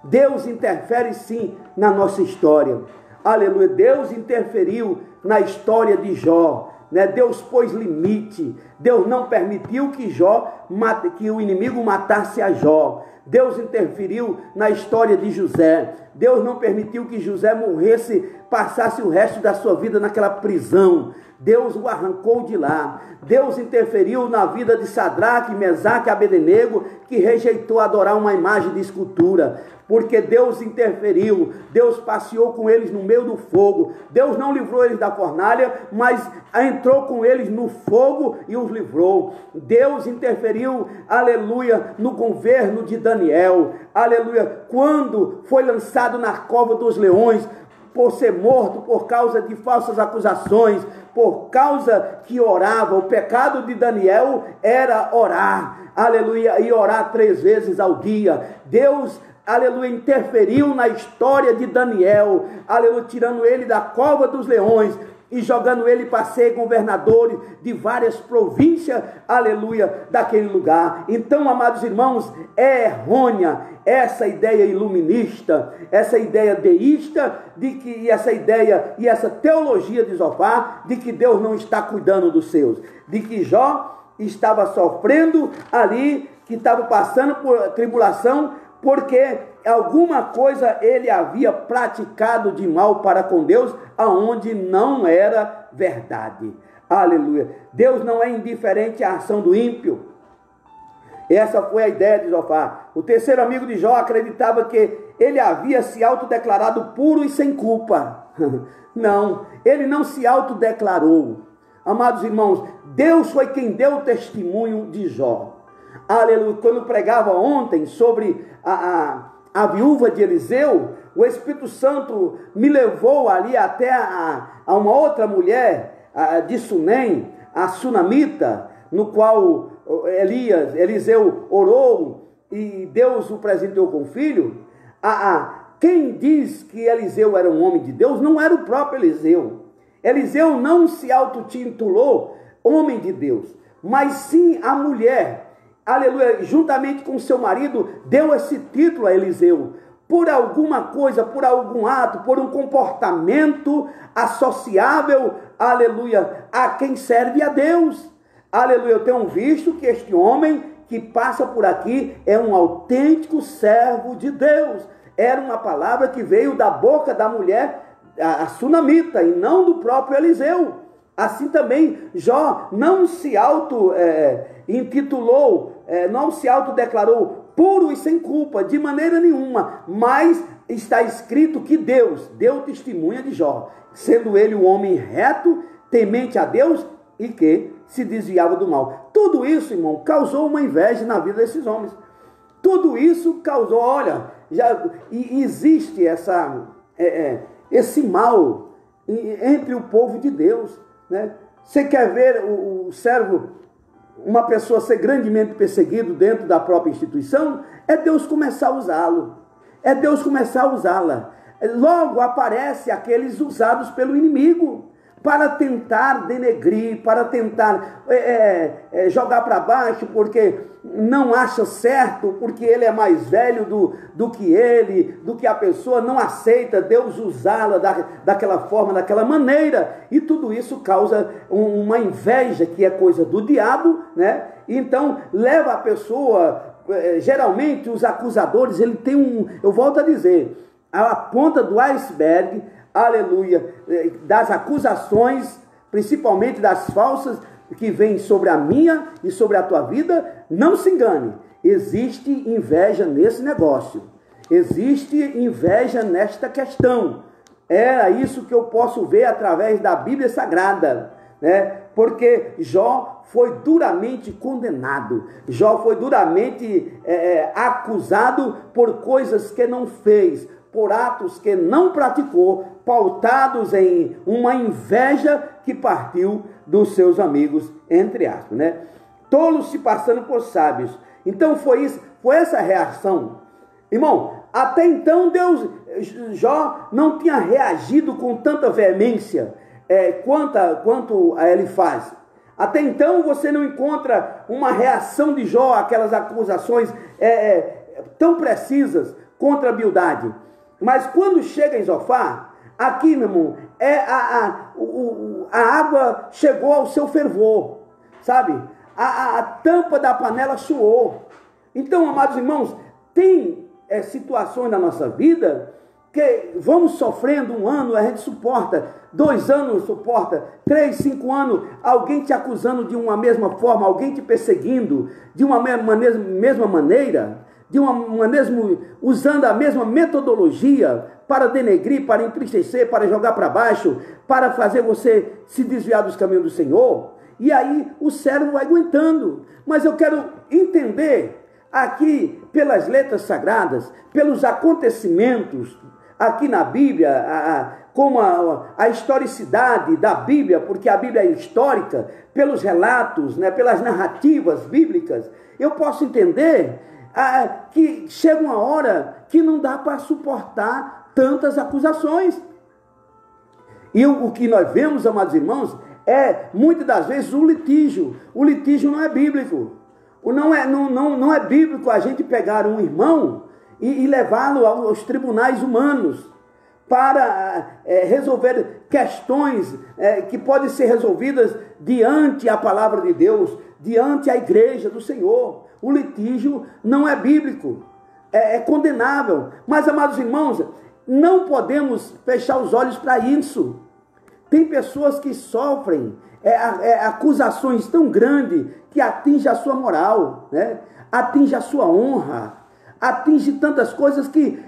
Deus interfere sim na nossa história. Aleluia. Deus interferiu na história de Jó. Deus pôs limite. Deus não permitiu que o inimigo matasse a Jó. Deus interferiu na história de José. Deus não permitiu que José morresse, passasse o resto da sua vida naquela prisão. Deus o arrancou de lá. Deus interferiu na vida de Sadraque, Mesaque e Abednego, que rejeitou adorar uma imagem de escultura. Porque Deus interferiu, Deus passeou com eles no meio do fogo. Deus não livrou eles da fornalha, mas entrou com eles no fogo e os livrou. Deus interferiu, aleluia, no governo de Daniel, aleluia, quando foi lançado na cova dos leões, por ser morto por causa de falsas acusações, por causa que orava. O pecado de Daniel era orar, aleluia, e orar 3 vezes ao dia. Deus, aleluia, interferiu na história de Daniel, aleluia, tirando ele da cova dos leões e jogando ele para ser governador de várias províncias, aleluia, daquele lugar. Então, amados irmãos, é errônea essa ideia iluminista, essa ideia deísta, e essa ideia e essa teologia de Zofar, de que Deus não está cuidando dos seus, de que Jó estava sofrendo ali, que estava passando por tribulação, porque alguma coisa ele havia praticado de mal para com Deus, aonde não era verdade. Aleluia. Deus não é indiferente à ação do ímpio. Essa foi a ideia de Zofar. O terceiro amigo de Jó acreditava que ele havia se autodeclarado puro e sem culpa. Não, ele não se autodeclarou. Amados irmãos, Deus foi quem deu o testemunho de Jó. Aleluia. Quando eu pregava ontem sobre a viúva de Eliseu, o Espírito Santo me levou ali até a uma outra mulher de Sunem, a Sunamita, no qual Eliseu orou e Deus o presenteou com filho. Quem diz que Eliseu era um homem de Deus não era o próprio Eliseu. Eliseu não se autotitulou homem de Deus, mas sim a mulher, aleluia, juntamente com seu marido, deu esse título a Eliseu, por alguma coisa, por algum ato, por um comportamento associável, aleluia, a quem serve a Deus. Aleluia, eu tenho visto que este homem que passa por aqui é um autêntico servo de Deus. Era uma palavra que veio da boca da mulher, a Sunamita, e não do próprio Eliseu. Assim também, Jó não se intitulou, não se autodeclarou puro e sem culpa, de maneira nenhuma, mas está escrito que Deus deu testemunha de Jó, sendo ele um homem reto, temente a Deus e que se desviava do mal. Tudo isso, irmão, causou uma inveja na vida desses homens. Tudo isso causou, olha, existe esse mal entre o povo de Deus, né? Você quer ver o servo, uma pessoa ser grandemente perseguido dentro da própria instituição? É Deus começar a usá-lo. É Deus começar a usá-la. Logo aparece aqueles usados pelo inimigo para tentar denegrir, para tentar jogar para baixo, porque não acha certo, porque ele é mais velho do que a pessoa, não aceita Deus usá-la daquela forma, daquela maneira, e tudo isso causa uma inveja, que é coisa do diabo, né? Então leva a pessoa, geralmente os acusadores, ele tem eu volto a dizer, a ponta do iceberg, aleluia, das acusações, principalmente das falsas, que vêm sobre a minha e sobre a tua vida. Não se engane, existe inveja nesse negócio, existe inveja nesta questão. Era isso que eu posso ver através da Bíblia Sagrada, né? Porque Jó foi duramente condenado, Jó foi duramente acusado por coisas que não fez, por atos que não praticou, pautados em uma inveja que partiu dos seus amigos, entre aspas, né? tolos se passando por sábios. Então foi essa a reação. Irmão, até então Jó não tinha reagido com tanta veemência quanto a Elifaz. Até então você não encontra uma reação de Jó àquelas acusações tão precisas contra a Bildade. Mas quando chega em Zofar, aqui, meu irmão, a água chegou ao seu fervor, sabe? A tampa da panela suou. Então, amados irmãos, tem situações na nossa vida que vamos sofrendo, 1 ano a gente suporta, 2 anos suporta, 3, 5 anos, alguém te acusando de uma mesma forma, alguém te perseguindo de uma mesma maneira, usando a mesma metodologia para denegrir, para entristecer, para jogar para baixo, para fazer você se desviar dos caminhos do Senhor. E aí o cérebro vai aguentando. Mas eu quero entender aqui pelas letras sagradas, pelos acontecimentos aqui na Bíblia, como a historicidade da Bíblia, porque a Bíblia é histórica, pelos relatos, né, pelas narrativas bíblicas, eu posso entender que chega uma hora que não dá para suportar tantas acusações. E o que nós vemos, amados irmãos, muitas das vezes o litígio. O litígio não é bíblico. Não é bíblico a gente pegar um irmão e levá-lo aos tribunais humanos para resolver questões que podem ser resolvidas diante a palavra de Deus, diante a igreja do Senhor. O litígio não é bíblico, é condenável. Mas, amados irmãos, não podemos fechar os olhos para isso. Tem pessoas que sofrem acusações tão grandes que atinge a sua moral, né? Atinge a sua honra, atinge tantas coisas que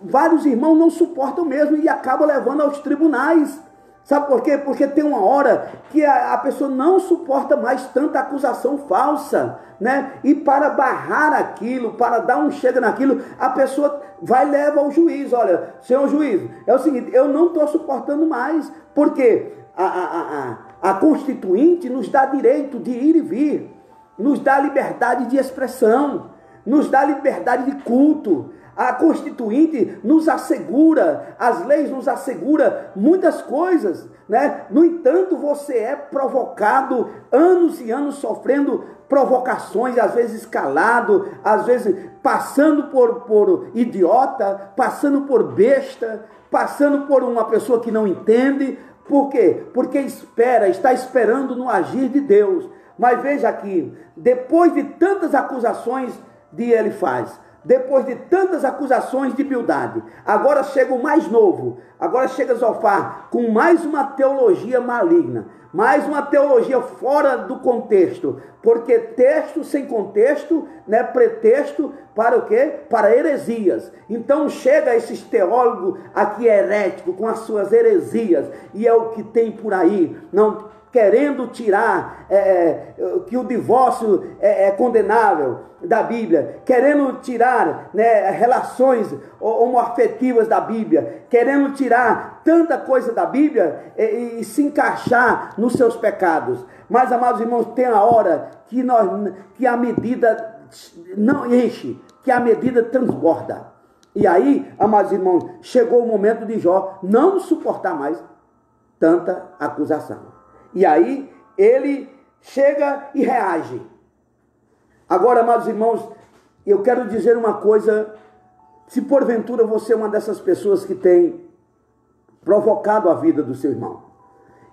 vários irmãos não suportam mesmo e acabam levando aos tribunais. Sabe por quê? Porque tem uma hora que a pessoa não suporta mais tanta acusação falsa, né? E para barrar aquilo, para dar um chega naquilo, a pessoa vai e leva ao juiz. Olha, senhor juiz, é o seguinte, eu não estou suportando mais, porque a Constituinte nos dá direito de ir e vir, nos dá liberdade de expressão, nos dá liberdade de culto. A Constituinte nos assegura, as leis nos asseguram muitas coisas, né? No entanto, você é provocado, anos e anos sofrendo provocações, às vezes calado, às vezes passando por idiota, passando por besta, passando por uma pessoa que não entende. Por quê? Porque está esperando no agir de Deus. Mas veja aqui, depois de tantas acusações de Elifaz, depois de tantas acusações de Bildade, agora chega o mais novo, agora chega Zofar com mais uma teologia maligna, mais uma teologia fora do contexto, porque texto sem contexto, né, pretexto para o quê? Para heresias. Então chega esses teólogos aqui heréticos com as suas heresias, e é o que tem por aí, não querendo tirar que o divórcio é condenável da Bíblia, querendo tirar, né, relações homoafetivas da Bíblia, querendo tirar tanta coisa da Bíblia e se encaixar nos seus pecados. Mas, amados irmãos, tem a hora que a medida não enche, que a medida transborda. E aí, amados irmãos, chegou o momento de Jó não suportar mais tanta acusação. E aí ele chega e reage. Agora, amados irmãos, eu quero dizer uma coisa. Se porventura você é uma dessas pessoas que tem provocado a vida do seu irmão,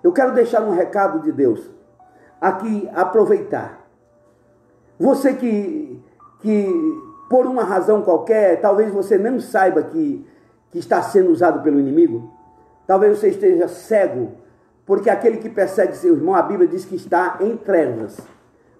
eu quero deixar um recado de Deus aqui, aproveitar. Você que por uma razão qualquer, talvez você não saiba que está sendo usado pelo inimigo, talvez você esteja cego, porque aquele que persegue seu irmão, a Bíblia diz que está em trevas.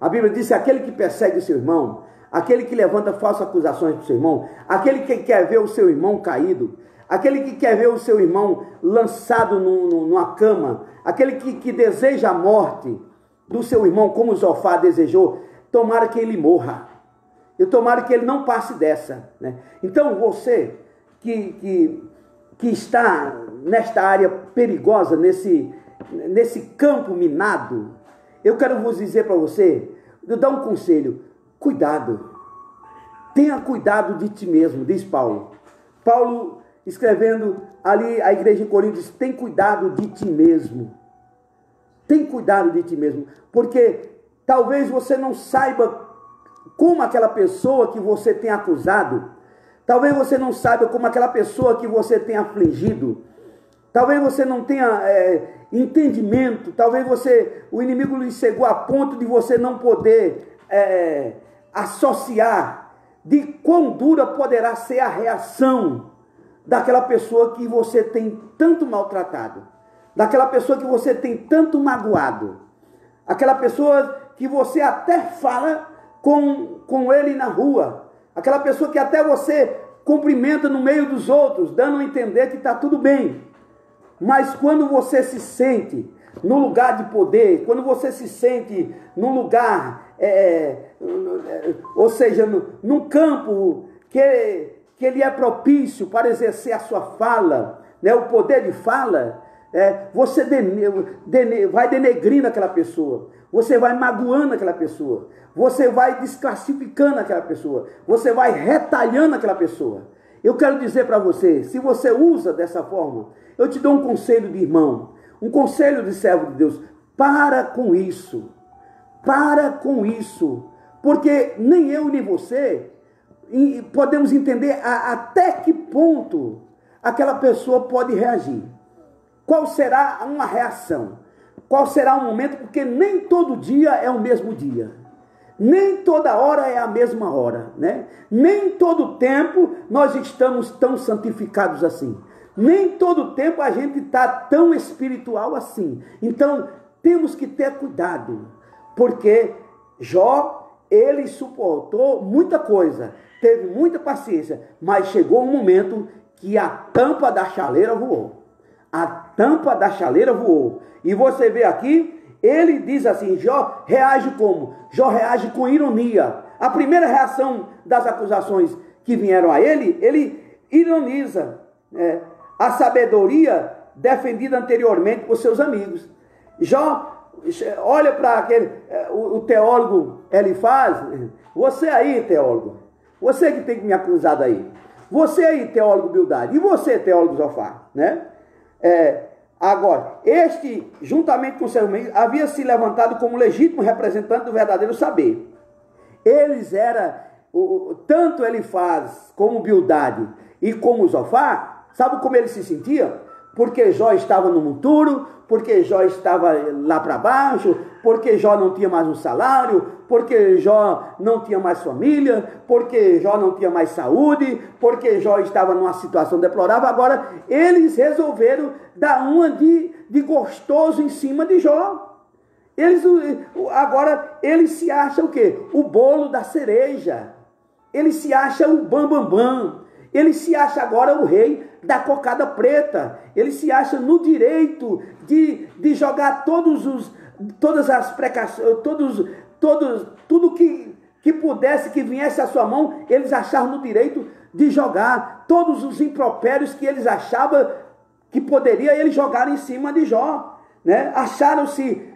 A Bíblia diz que aquele que persegue seu irmão, aquele que levanta falsas acusações para o seu irmão, aquele que quer ver o seu irmão caído, aquele que quer ver o seu irmão lançado numa cama, aquele que deseja a morte do seu irmão, como Zofar desejou, tomara que ele morra. E tomara que ele não passe dessa, né? Então você que está nesta área perigosa, nesse campo minado, eu quero vos dizer para você, dar um conselho. Cuidado. Tenha cuidado de ti mesmo, diz Paulo. Paulo, escrevendo ali a igreja em Corinto, diz, tem cuidado de ti mesmo. Tem cuidado de ti mesmo. Porque talvez você não saiba como aquela pessoa que você tem acusado, talvez você não saiba como aquela pessoa que você tem afligido, talvez você não tenha entendimento, talvez o inimigo lhe cegou a ponto de você não poder associar de quão dura poderá ser a reação daquela pessoa que você tem tanto maltratado, daquela pessoa que você tem tanto magoado, aquela pessoa que você até fala com ele na rua, aquela pessoa que até você cumprimenta no meio dos outros, dando a entender que está tudo bem. Mas quando você se sente no lugar de poder, quando você se sente num lugar, ou seja, num campo que ele é propício para exercer a sua fala, né, o poder de fala, você vai denegrindo aquela pessoa, você vai magoando aquela pessoa, você vai desclassificando aquela pessoa, você vai retalhando aquela pessoa. Eu quero dizer para você, se você usa dessa forma, eu te dou um conselho de irmão, um conselho de servo de Deus, para com isso, porque nem eu nem você podemos entender até que ponto aquela pessoa pode reagir. Qual será uma reação? Qual será o momento? Porque nem todo dia é o mesmo dia. Nem toda hora é a mesma hora, né? Nem todo tempo nós estamos tão santificados assim. Nem todo tempo a gente está tão espiritual assim. Então, temos que ter cuidado. Porque Jó, ele suportou muita coisa. Teve muita paciência. Mas chegou um momento que a tampa da chaleira voou. A tampa da chaleira voou. E você vê aqui, ele diz assim, Jó reage como? Jó reage com ironia. A primeira reação das acusações que vieram a ele ironiza a sabedoria defendida anteriormente por seus amigos. Jó olha para aquele, o teólogo Elifaz, você aí, teólogo, você que tem que me acusar daí, você aí, teólogo Bildade, e você, teólogo Zofar, né? Agora, este, juntamente com seus amigos, havia se levantado como legítimo representante do verdadeiro saber. Eles eram, tanto Elifaz como Bildade e como Zofar, sabe como ele se sentia? Porque Jó estava no monturo, porque Jó estava lá para baixo, porque Jó não tinha mais um salário, porque Jó não tinha mais família, porque Jó não tinha mais saúde, porque Jó estava numa situação deplorável. Agora, eles resolveram dar uma de gostoso em cima de Jó. Agora, eles se acham o quê? O bolo da cereja. Eles se acham o bambambam. Ele se acha agora o rei da cocada preta. Ele se acha no direito de jogar todas as precauções, tudo que pudesse, que viesse à sua mão, eles achavam no direito de jogar todos os impropérios que eles achavam que poderia eles jogar em cima de Jó, né? Acharam-se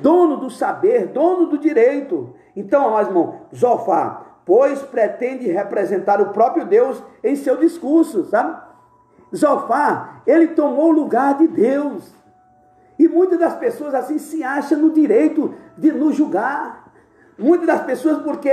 dono do saber, dono do direito. Então, meus irmãos, Zofar, pois pretende representar o próprio Deus em seu discurso, sabe? Zofar, ele tomou o lugar de Deus. E muitas das pessoas assim se acham no direito de nos julgar. Muitas das pessoas porque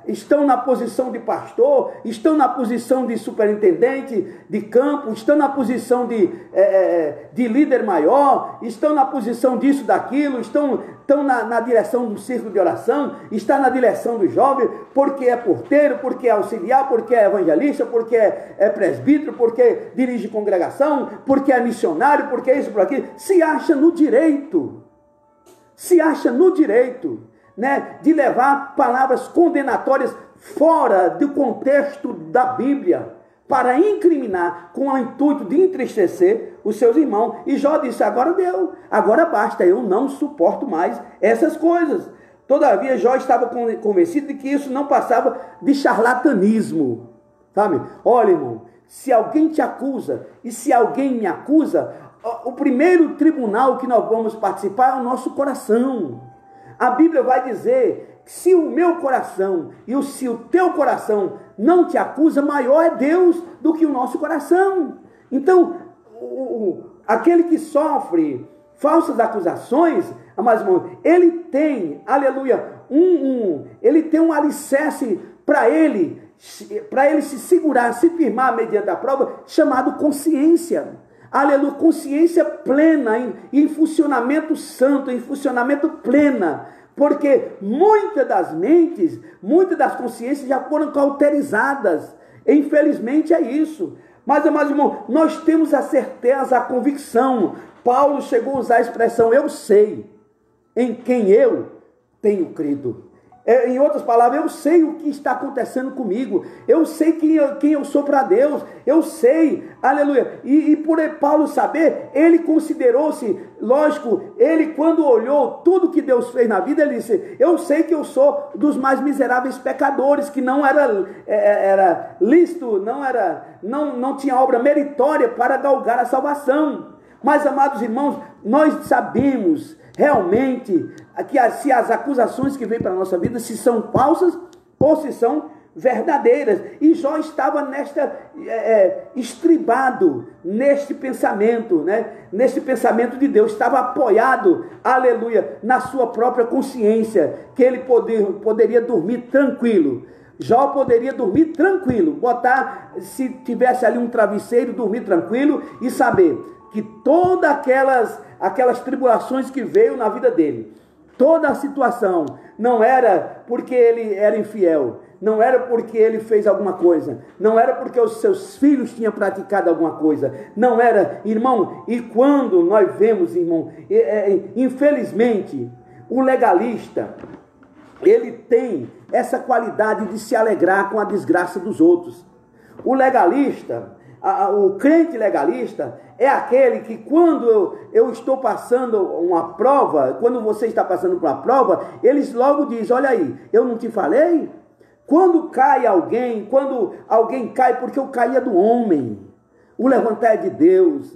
estão na posição de pastor, estão na posição de superintendente de campo, estão na posição de líder maior, estão na posição disso, daquilo, estão na direção do círculo de oração, está na direção do jovem, porque é porteiro, porque é auxiliar, porque é evangelista, porque é presbítero, porque dirige congregação, porque é missionário, porque é isso, por aquilo. Se acha no direito, né, de levar palavras condenatórias fora do contexto da Bíblia, para incriminar, com o intuito de entristecer os seus irmãos. E Jó disse, agora deu, agora basta, eu não suporto mais essas coisas. Todavia, Jó estava convencido de que isso não passava de charlatanismo, sabe? Olha, irmão, se alguém te acusa, e se alguém me acusa, o primeiro tribunal que nós vamos participar é o nosso coração. a Bíblia vai dizer que se o meu coração e se o teu coração não te acusa, maior é Deus do que o nosso coração. Então, aquele que sofre falsas acusações, amados irmãos, ele tem, aleluia, ele tem um alicerce para ele se segurar, se firmar mediante a prova, chamado consciência. Aleluia, consciência plena, em funcionamento santo, em funcionamento plena. Porque muitas das mentes, muitas das consciências já foram cauterizadas. Infelizmente é isso. Mas, amados irmãos, nós temos a certeza, a convicção. Paulo chegou a usar a expressão, eu sei em quem eu tenho crido. Em outras palavras, eu sei o que está acontecendo comigo, eu sei quem eu sou para Deus, eu sei, aleluia, e por Paulo saber, ele considerou-se, lógico, ele quando olhou tudo que Deus fez na vida, ele disse, eu sei que eu sou dos mais miseráveis pecadores, que não era lícito, não tinha obra meritória para galgar a salvação. Mas, amados irmãos, nós sabemos realmente que se as acusações que vêm para a nossa vida, se são falsas ou se são verdadeiras. E Jó estava estribado neste pensamento, né? Neste pensamento de Deus, estava apoiado, aleluia, na sua própria consciência, que ele poderia dormir tranquilo. Jó poderia dormir tranquilo, se tivesse ali um travesseiro, dormir tranquilo e saber que todas aquelas tribulações que veio na vida dele, toda a situação, não era porque ele era infiel, não era porque ele fez alguma coisa, não era porque os seus filhos tinham praticado alguma coisa, não era, irmão, e quando nós vemos, irmão, infelizmente, o legalista, ele tem essa qualidade de se alegrar com a desgraça dos outros. O legalista, o crente legalista é aquele que quando eu estou passando uma prova, quando você está passando por uma prova, eles logo dizem, olha aí, eu não te falei? Quando cai alguém, quando alguém cai, porque o cair é do homem, o levantar é de Deus.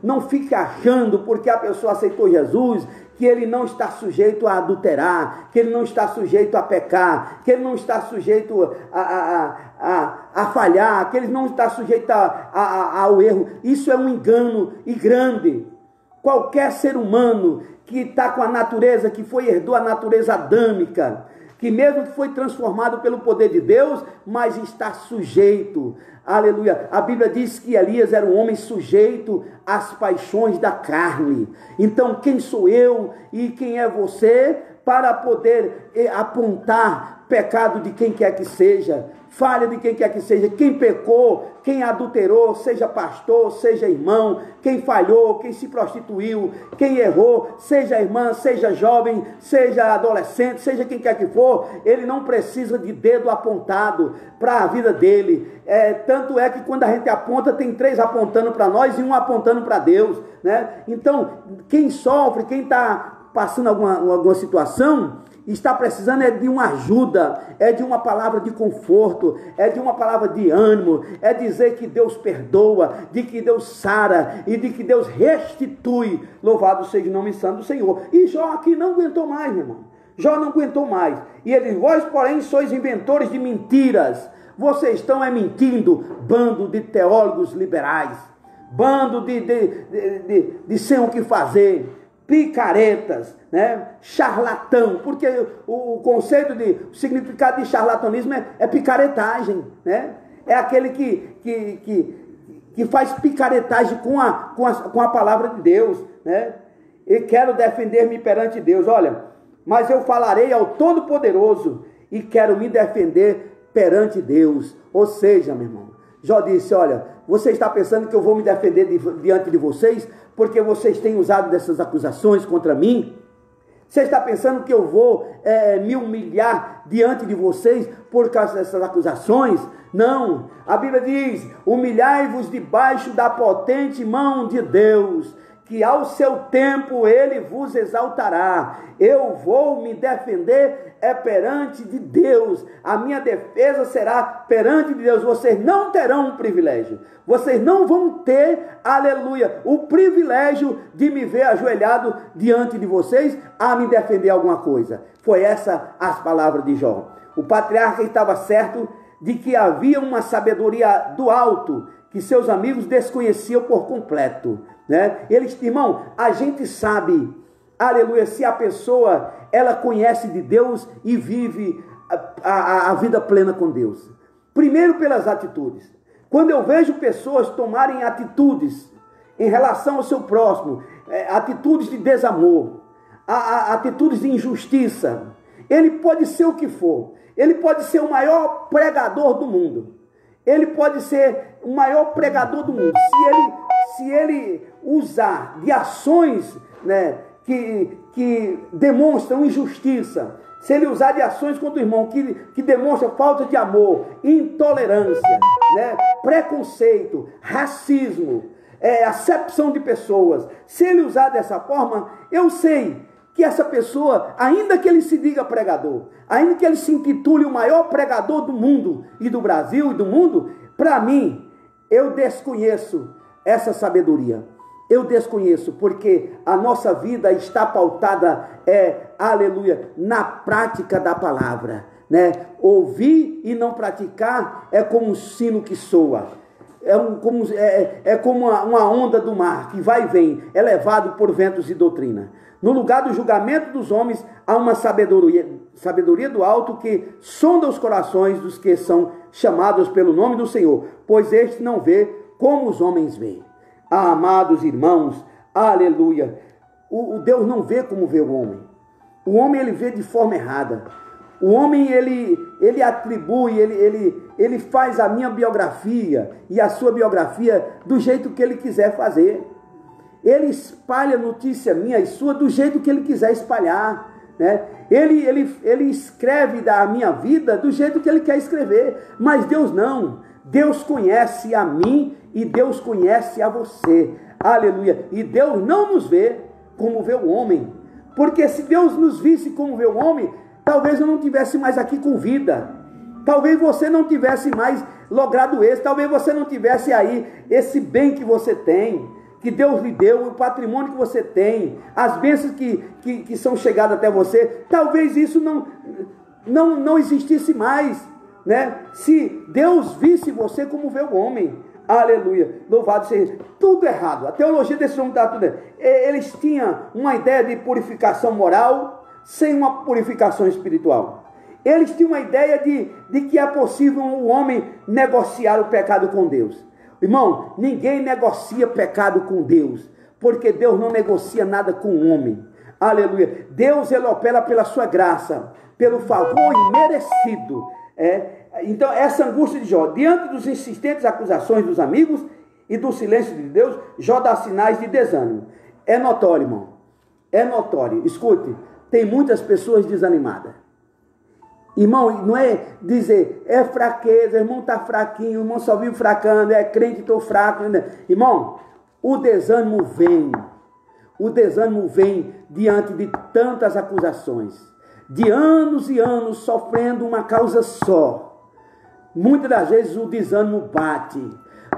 Não fique achando porque a pessoa aceitou Jesus, que ele não está sujeito a adulterar, que ele não está sujeito a pecar, que ele não está sujeito a falhar, que ele não está sujeito ao erro. Isso é um engano e grande. Qualquer ser humano que está com a natureza, que herdou a natureza adâmica, que mesmo que foi transformado pelo poder de Deus, mas está sujeito, aleluia, a Bíblia diz que Elias era um homem sujeito às paixões da carne. Então quem sou eu e quem é você para poder apontar pecado de quem quer que seja, falha de quem quer que seja, quem pecou, quem adulterou, seja pastor, seja irmão, quem falhou, quem se prostituiu, quem errou, seja irmã, seja jovem, seja adolescente, seja quem quer que for, ele não precisa de dedo apontado para a vida dele. Tanto é que quando a gente aponta, tem 3 apontando para nós e 1 apontando para Deus, né? Então, quem sofre, quem está passando alguma situação, está precisando de uma ajuda, de uma palavra de conforto, de uma palavra de ânimo, dizer que Deus perdoa, de que Deus sara e de que Deus restitui. Louvado seja o nome santo do Senhor. E Jó aqui não aguentou mais, meu irmão. Jó não aguentou mais. E ele diz, vós porém sois inventores de mentiras. Vocês estão mentindo, bando de teólogos liberais, bando de sem o que fazer, picaretas, né? Charlatão, porque o conceito o significado de charlatanismo é picaretagem, né? É aquele que faz picaretagem com a palavra de Deus, né? E quero defender-me perante Deus, olha, mas eu falarei ao Todo-Poderoso e quero me defender perante Deus. Ou seja, meu irmão, Jó disse, olha, você está pensando que eu vou me defender diante de vocês porque vocês têm usado dessas acusações contra mim? Você está pensando que eu vou me humilhar diante de vocês por causa dessas acusações? Não, a Bíblia diz, humilhai-vos debaixo da potente mão de Deus, que ao seu tempo ele vos exaltará. Eu vou me defender perante de Deus. A minha defesa será perante de Deus. Vocês não terão um privilégio. Vocês não vão ter, aleluia, o privilégio de me ver ajoelhado diante de vocês a me defender alguma coisa. Foi essa as palavras de Jó. O patriarca estava certo de que havia uma sabedoria do alto que seus amigos desconheciam por completo, né? Eles, irmão, a gente sabe, aleluia, se a pessoa, ela conhece de Deus e vive a vida plena com Deus. Primeiro pelas atitudes. Quando eu vejo pessoas tomarem atitudes em relação ao seu próximo, atitudes de desamor, atitudes de injustiça, ele pode ser o que for, ele pode ser o maior pregador do mundo, ele pode ser o maior pregador do mundo, se ele usar de ações, né, que demonstram injustiça, se ele usar de ações contra o irmão que demonstra falta de amor, intolerância, né, preconceito, racismo, acepção de pessoas, se ele usar dessa forma, eu sei que essa pessoa, ainda que ele se diga pregador, ainda que ele se intitule o maior pregador do mundo e do Brasil e do mundo, para mim, eu desconheço essa sabedoria. Eu desconheço, porque a nossa vida está pautada, aleluia, na prática da palavra, né? Ouvir e não praticar é como um sino que soa. É como uma onda do mar que vai e vem, é levado por ventos de doutrina. No lugar do julgamento dos homens, há uma sabedoria do alto que sonda os corações dos que são chamados pelo nome do Senhor, pois este não vê como os homens veem. Ah, amados irmãos, aleluia, o Deus não vê como vê o homem. O homem, ele vê de forma errada. O homem, ele atribui, ele faz a minha biografia e a sua biografia do jeito que ele quiser fazer. Ele espalha notícia minha e sua do jeito que ele quiser espalhar, né? Ele escreve da minha vida do jeito que ele quer escrever, mas Deus não. Deus conhece a mim e Deus conhece a você, aleluia. E Deus não nos vê como vê o homem, porque se Deus nos visse como vê o homem, talvez eu não tivesse mais aqui com vida, talvez você não tivesse mais logrado êxito, talvez você não tivesse aí esse bem que você tem, que Deus lhe deu, o patrimônio que você tem, as bênçãos que são chegadas até você, talvez isso não existisse mais, né? Se Deus visse você como vê o homem, aleluia, louvado seja. Tudo errado, a teologia desse homem está tudo errado. Eles tinham uma ideia de purificação moral sem uma purificação espiritual. Eles tinham uma ideia de que é possível o homem negociar o pecado com Deus. Irmão, ninguém negocia pecado com Deus, porque Deus não negocia nada com o homem. Aleluia. Deus, ele opera pela sua graça, pelo favor imerecido. Então, essa angústia de Jó, diante dos insistentes acusações dos amigos e do silêncio de Deus, Jó dá sinais de desânimo. É notório, irmão. É notório. Escute, tem muitas pessoas desanimadas. Irmão, não é dizer, é fraqueza, o irmão está fraquinho, o irmão só vive fracando, é crente, estou fraco. Né? Irmão, o desânimo vem diante de tantas acusações, de anos e anos sofrendo uma causa só. Muitas das vezes o desânimo bate,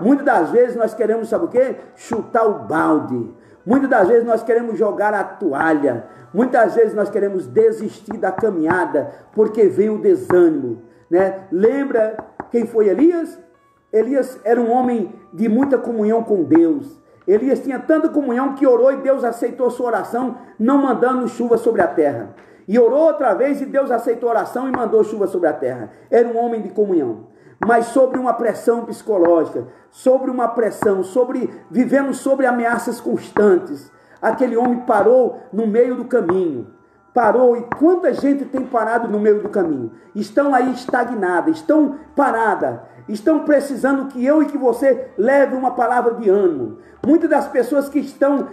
muitas das vezes nós queremos, sabe o quê? Chutar o balde, muitas das vezes nós queremos jogar a toalha, muitas vezes nós queremos desistir da caminhada, porque vem o desânimo, né? Lembra quem foi Elias? Elias era um homem de muita comunhão com Deus. Elias tinha tanta comunhão que orou e Deus aceitou sua oração, não mandando chuva sobre a terra. E orou outra vez e Deus aceitou a oração e mandou chuva sobre a terra. Era um homem de comunhão. Mas sobre uma pressão psicológica, sobre uma pressão, vivemos sobre ameaças constantes. Aquele homem parou no meio do caminho. Parou, e quanta gente tem parado no meio do caminho? Estão aí estagnadas, estão paradas, estão precisando que eu e que você leve uma palavra de ânimo. Muitas das pessoas que estão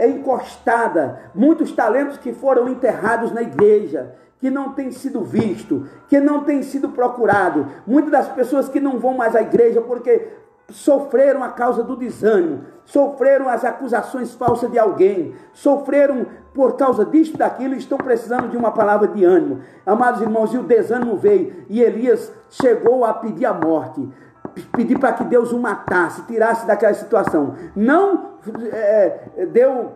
encostadas, muitos talentos que foram enterrados na igreja, que não tem sido visto, que não tem sido procurado. Muitas das pessoas que não vão mais à igreja porque sofreram a causa do desânimo, sofreram as acusações falsas de alguém, sofreram por causa disto, daquilo, e estão precisando de uma palavra de ânimo. Amados irmãos, e o desânimo veio, e Elias chegou a pedir a morte, pedir para que Deus o matasse, tirasse daquela situação. Não deu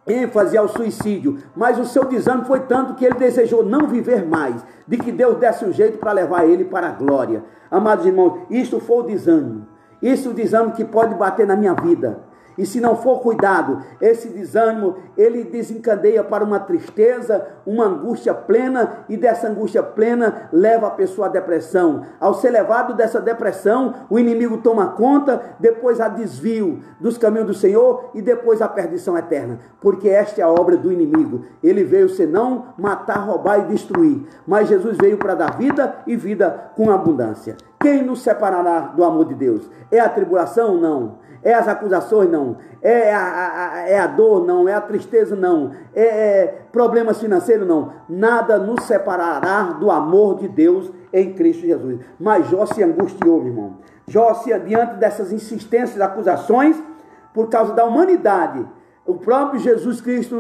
ênfase ao suicídio, mas o seu desânimo foi tanto que ele desejou não viver mais, de que Deus desse um jeito para levar ele para a glória. Amados irmãos, isto foi o desânimo. Isso é o desânimo que pode bater na minha vida. E se não for cuidado, esse desânimo, ele desencadeia para uma tristeza, uma angústia plena, e dessa angústia plena leva a pessoa à depressão. Ao ser levado dessa depressão, o inimigo toma conta, depois há desvio dos caminhos do Senhor e depois a perdição eterna. Porque esta é a obra do inimigo. Ele veio senão matar, roubar e destruir. Mas Jesus veio para dar vida e vida com abundância. Quem nos separará do amor de Deus? É a tribulação? Não. É as acusações? Não. É a dor? Não. É a tristeza? Não. É problemas financeiros? Não. Nada nos separará do amor de Deus em Cristo Jesus. Mas Jó se angustiou, meu irmão. Jó, diante dessas insistências, acusações, por causa da humanidade, o próprio Jesus Cristo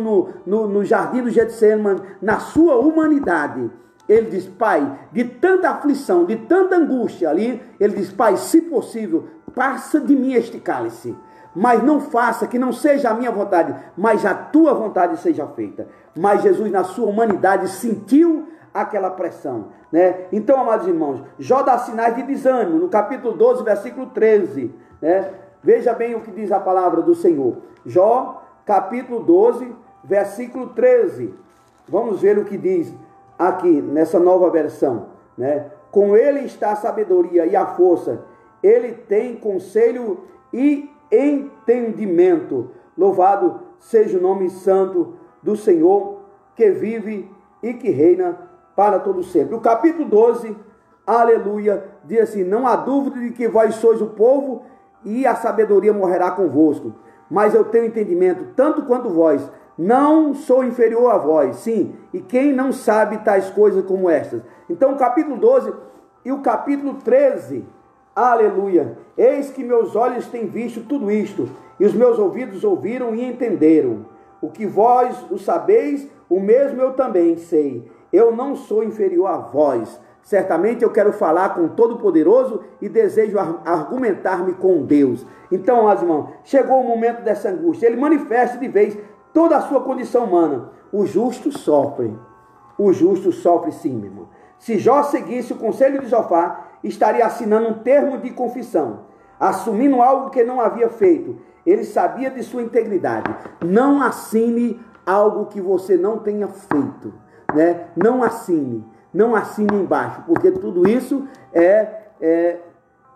no jardim do Getsemane, na sua humanidade, ele diz: Pai, de tanta aflição, de tanta angústia ali, ele diz: Pai, se possível, passa de mim este cálice, mas não faça, que não seja a minha vontade, mas a tua vontade seja feita. Mas Jesus, na sua humanidade, sentiu aquela pressão, né? Então, amados irmãos, Jó dá sinais de desânimo, no capítulo 12, versículo 13, né? Veja bem o que diz a palavra do Senhor. Jó, capítulo 12, versículo 13. Vamos ver o que diz aqui, nessa nova versão, né? Com ele está a sabedoria e a força, ele tem conselho e entendimento. Louvado seja o nome santo do Senhor, que vive e que reina para todo sempre. O capítulo 12, aleluia, diz assim: não há dúvida de que vós sois o povo e a sabedoria morrerá convosco, mas eu tenho entendimento tanto quanto vós. Não sou inferior a vós, sim, e quem não sabe tais coisas como estas? Então o capítulo 12 e o capítulo 13, aleluia, eis que meus olhos têm visto tudo isto, e os meus ouvidos ouviram e entenderam. O que vós o sabeis, o mesmo eu também sei. Eu não sou inferior a vós. Certamente eu quero falar com o Todo-Poderoso e desejo argumentar-me com Deus. Então, meus irmãos, chegou o momento dessa angústia. Ele manifesta de vez toda a sua condição humana. O justo sofre. O justo sofre sim, meu irmão. Se Jó seguisse o conselho de Zofar, estaria assinando um termo de confissão, assumindo algo que não havia feito. Ele sabia de sua integridade. Não assine algo que você não tenha feito, né? Não assine embaixo, porque tudo isso é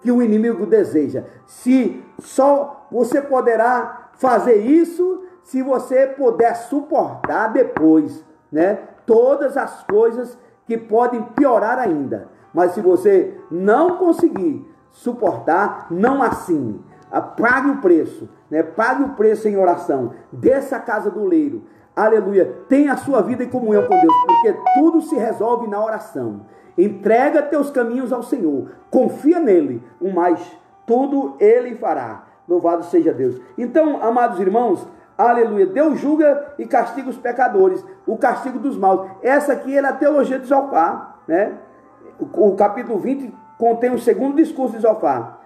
que o inimigo deseja. Se só você poderá fazer isso se você puder suportar depois, né? Todas as coisas que podem piorar ainda. Mas se você não conseguir suportar, não assine. Pague o preço, né? Pague o preço em oração. Desça a casa do oleiro. Aleluia. Tenha a sua vida em comunhão com Deus, porque tudo se resolve na oração. Entrega teus caminhos ao Senhor. Confia nele. O mais, tudo ele fará. Louvado seja Deus. Então, amados irmãos, aleluia, Deus julga e castiga os pecadores, o castigo dos maus. Essa aqui é a teologia de Zofar, né? O capítulo 20 contém o segundo discurso de Zofar.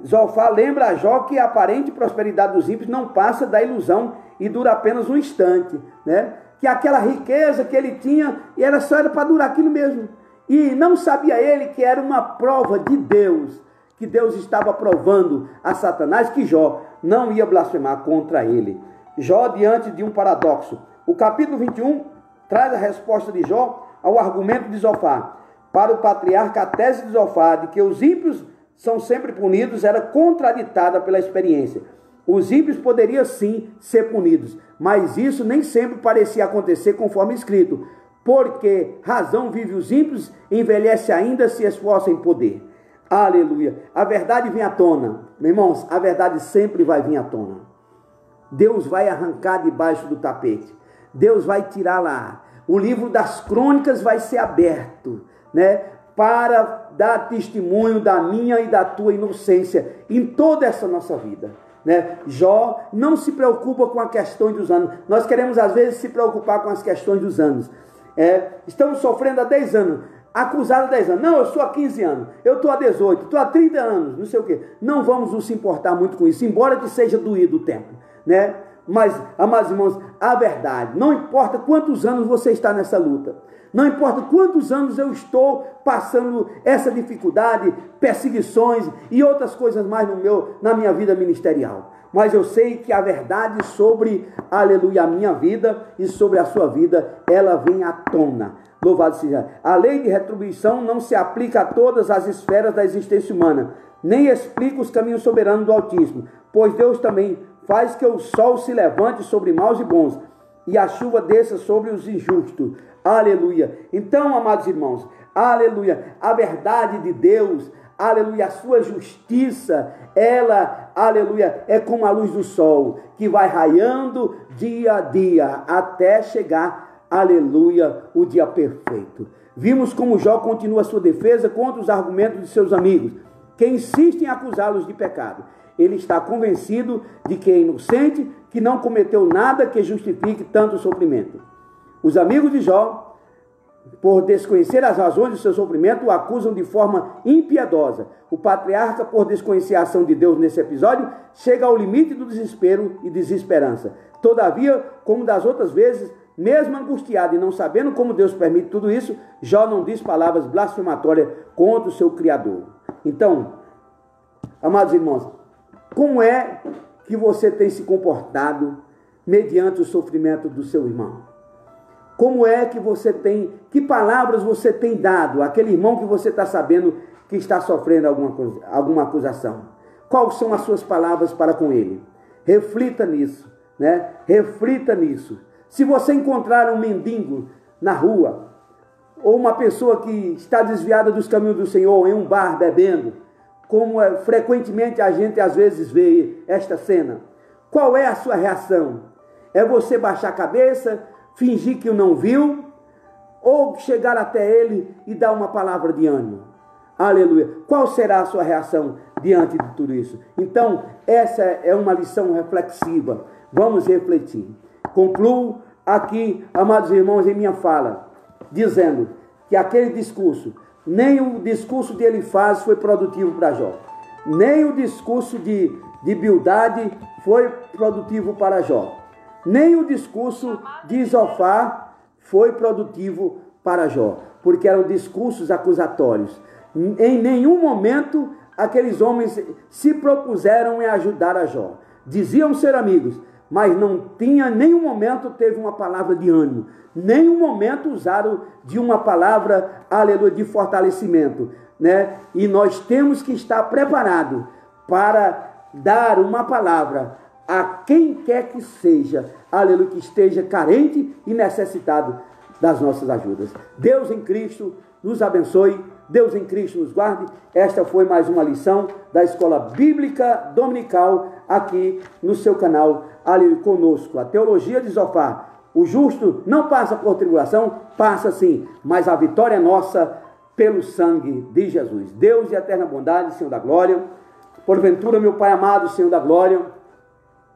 Zofar lembra a Jó que a aparente prosperidade dos ímpios não passa da ilusão e dura apenas um instante, né? Que aquela riqueza que ele tinha só era para durar aquilo mesmo. E não sabia ele que era uma prova de Deus, que Deus estava provando a Satanás que Jó não ia blasfemar contra ele. Jó diante de um paradoxo. O capítulo 21 traz a resposta de Jó ao argumento de Zofar. Para o patriarca, a tese de Zofar de que os ímpios são sempre punidos era contraditada pela experiência. Os ímpios poderiam sim ser punidos, mas isso nem sempre parecia acontecer conforme escrito. Porque razão vive os ímpios, envelhece ainda, se esforça em poder. Aleluia. A verdade vem à tona. Meus irmãos, a verdade sempre vai vir à tona. Deus vai arrancar debaixo do tapete. Deus vai tirar lá. O livro das crônicas vai ser aberto, né? Para dar testemunho da minha e da tua inocência em toda essa nossa vida, né? Jó não se preocupa com a questão dos anos. Nós queremos às vezes se preocupar com as questões dos anos. Estamos sofrendo há 10 anos, acusado há 10 anos. Não, eu sou há 15 anos, eu estou há 18, estou há 30 anos, não sei o quê. Não vamos nos importar muito com isso, embora que seja doído o tempo, né? Mas, amados irmãos, a verdade, não importa quantos anos você está nessa luta, não importa quantos anos eu estou passando essa dificuldade, perseguições e outras coisas mais na minha vida ministerial, mas eu sei que a verdade sobre, aleluia, a minha vida e sobre a sua vida, ela vem à tona. Louvado seja. A lei de retribuição não se aplica a todas as esferas da existência humana, nem explica os caminhos soberanos do Altíssimo, pois Deus também faz que o sol se levante sobre maus e bons, e a chuva desça sobre os injustos. Aleluia. Então, amados irmãos, aleluia, a verdade de Deus, aleluia, a sua justiça, ela, aleluia, é como a luz do sol, que vai raiando dia a dia, até chegar, aleluia, o dia perfeito. Vimos como Jó continua sua defesa contra os argumentos de seus amigos, que insistem em acusá-los de pecado. Ele está convencido de que é inocente, que não cometeu nada que justifique tanto sofrimento. Os amigos de Jó, por desconhecer as razões do seu sofrimento, o acusam de forma impiedosa. O patriarca, por desconhecer a ação de Deus nesse episódio, chega ao limite do desespero e desesperança. Todavia, como das outras vezes, mesmo angustiado e não sabendo como Deus permite tudo isso, Jó não diz palavras blasfematórias contra o seu Criador. Então, amados irmãos, como é que você tem se comportado mediante o sofrimento do seu irmão? Como é que você tem, que palavras você tem dado àquele irmão que você está sabendo que está sofrendo alguma acusação? Quais são as suas palavras para com ele? Reflita nisso, né? Reflita nisso. Se você encontrar um mendigo na rua, ou uma pessoa que está desviada dos caminhos do Senhor em um bar bebendo, como frequentemente a gente às vezes vê esta cena, qual é a sua reação? É você baixar a cabeça, fingir que o não viu, ou chegar até ele e dar uma palavra de ânimo? Aleluia! Qual será a sua reação diante de tudo isso? Então, essa é uma lição reflexiva. Vamos refletir. Concluo aqui, amados irmãos, em minha fala, dizendo que aquele discurso, nem o discurso de Elifaz foi produtivo para Jó, nem o discurso de Bildade foi produtivo para Jó, nem o discurso de Zofar foi produtivo para Jó, porque eram discursos acusatórios. Em nenhum momento aqueles homens se propuseram em ajudar a Jó. Diziam ser amigos, mas não tinha, nenhum momento teve uma palavra de ânimo, nenhum momento usaram de uma palavra, aleluia, de fortalecimento, né? E nós temos que estar preparados para dar uma palavra a quem quer que seja, aleluia, que esteja carente e necessitado das nossas ajudas. Deus em Cristo nos abençoe, Deus em Cristo nos guarde. Esta foi mais uma lição da Escola Bíblica Dominical aqui no seu canal, ali conosco. A teologia de Zofar. O justo não passa por tribulação, passa sim, mas a vitória é nossa pelo sangue de Jesus. Deus de eterna bondade, Senhor da glória, porventura, meu Pai amado, Senhor da glória,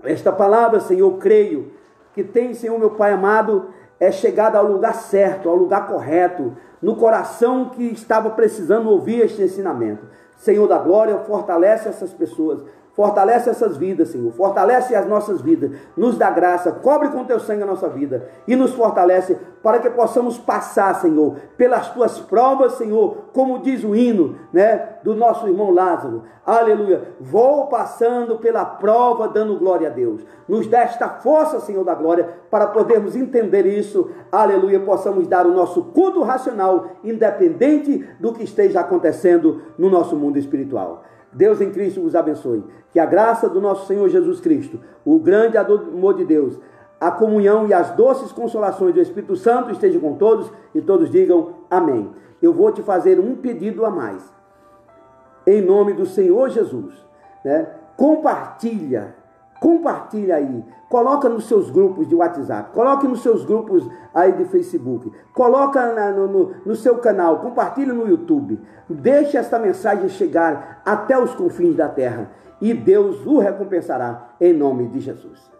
esta palavra, Senhor, creio que tem, Senhor, meu Pai amado, é chegada ao lugar certo, ao lugar correto, no coração que estava precisando ouvir este ensinamento. Senhor da glória, fortalece essas pessoas, fortalece essas vidas, Senhor, fortalece as nossas vidas, nos dá graça, cobre com teu sangue a nossa vida e nos fortalece para que possamos passar, Senhor, pelas tuas provas, Senhor, como diz o hino, né, do nosso irmão Lázaro, aleluia, vou passando pela prova dando glória a Deus, nos dá esta força, Senhor da glória, para podermos entender isso, aleluia, possamos dar o nosso culto racional, independente do que esteja acontecendo no nosso mundo espiritual. Deus em Cristo vos abençoe. Que a graça do nosso Senhor Jesus Cristo, o grande amor de Deus, a comunhão e as doces consolações do Espírito Santo estejam com todos e todos digam amém. Eu vou te fazer um pedido a mais. Em nome do Senhor Jesus, né? Compartilha Compartilha aí, coloca nos seus grupos de WhatsApp, coloque nos seus grupos aí de Facebook, coloca no seu canal, compartilha no YouTube, deixe esta mensagem chegar até os confins da terra e Deus o recompensará em nome de Jesus.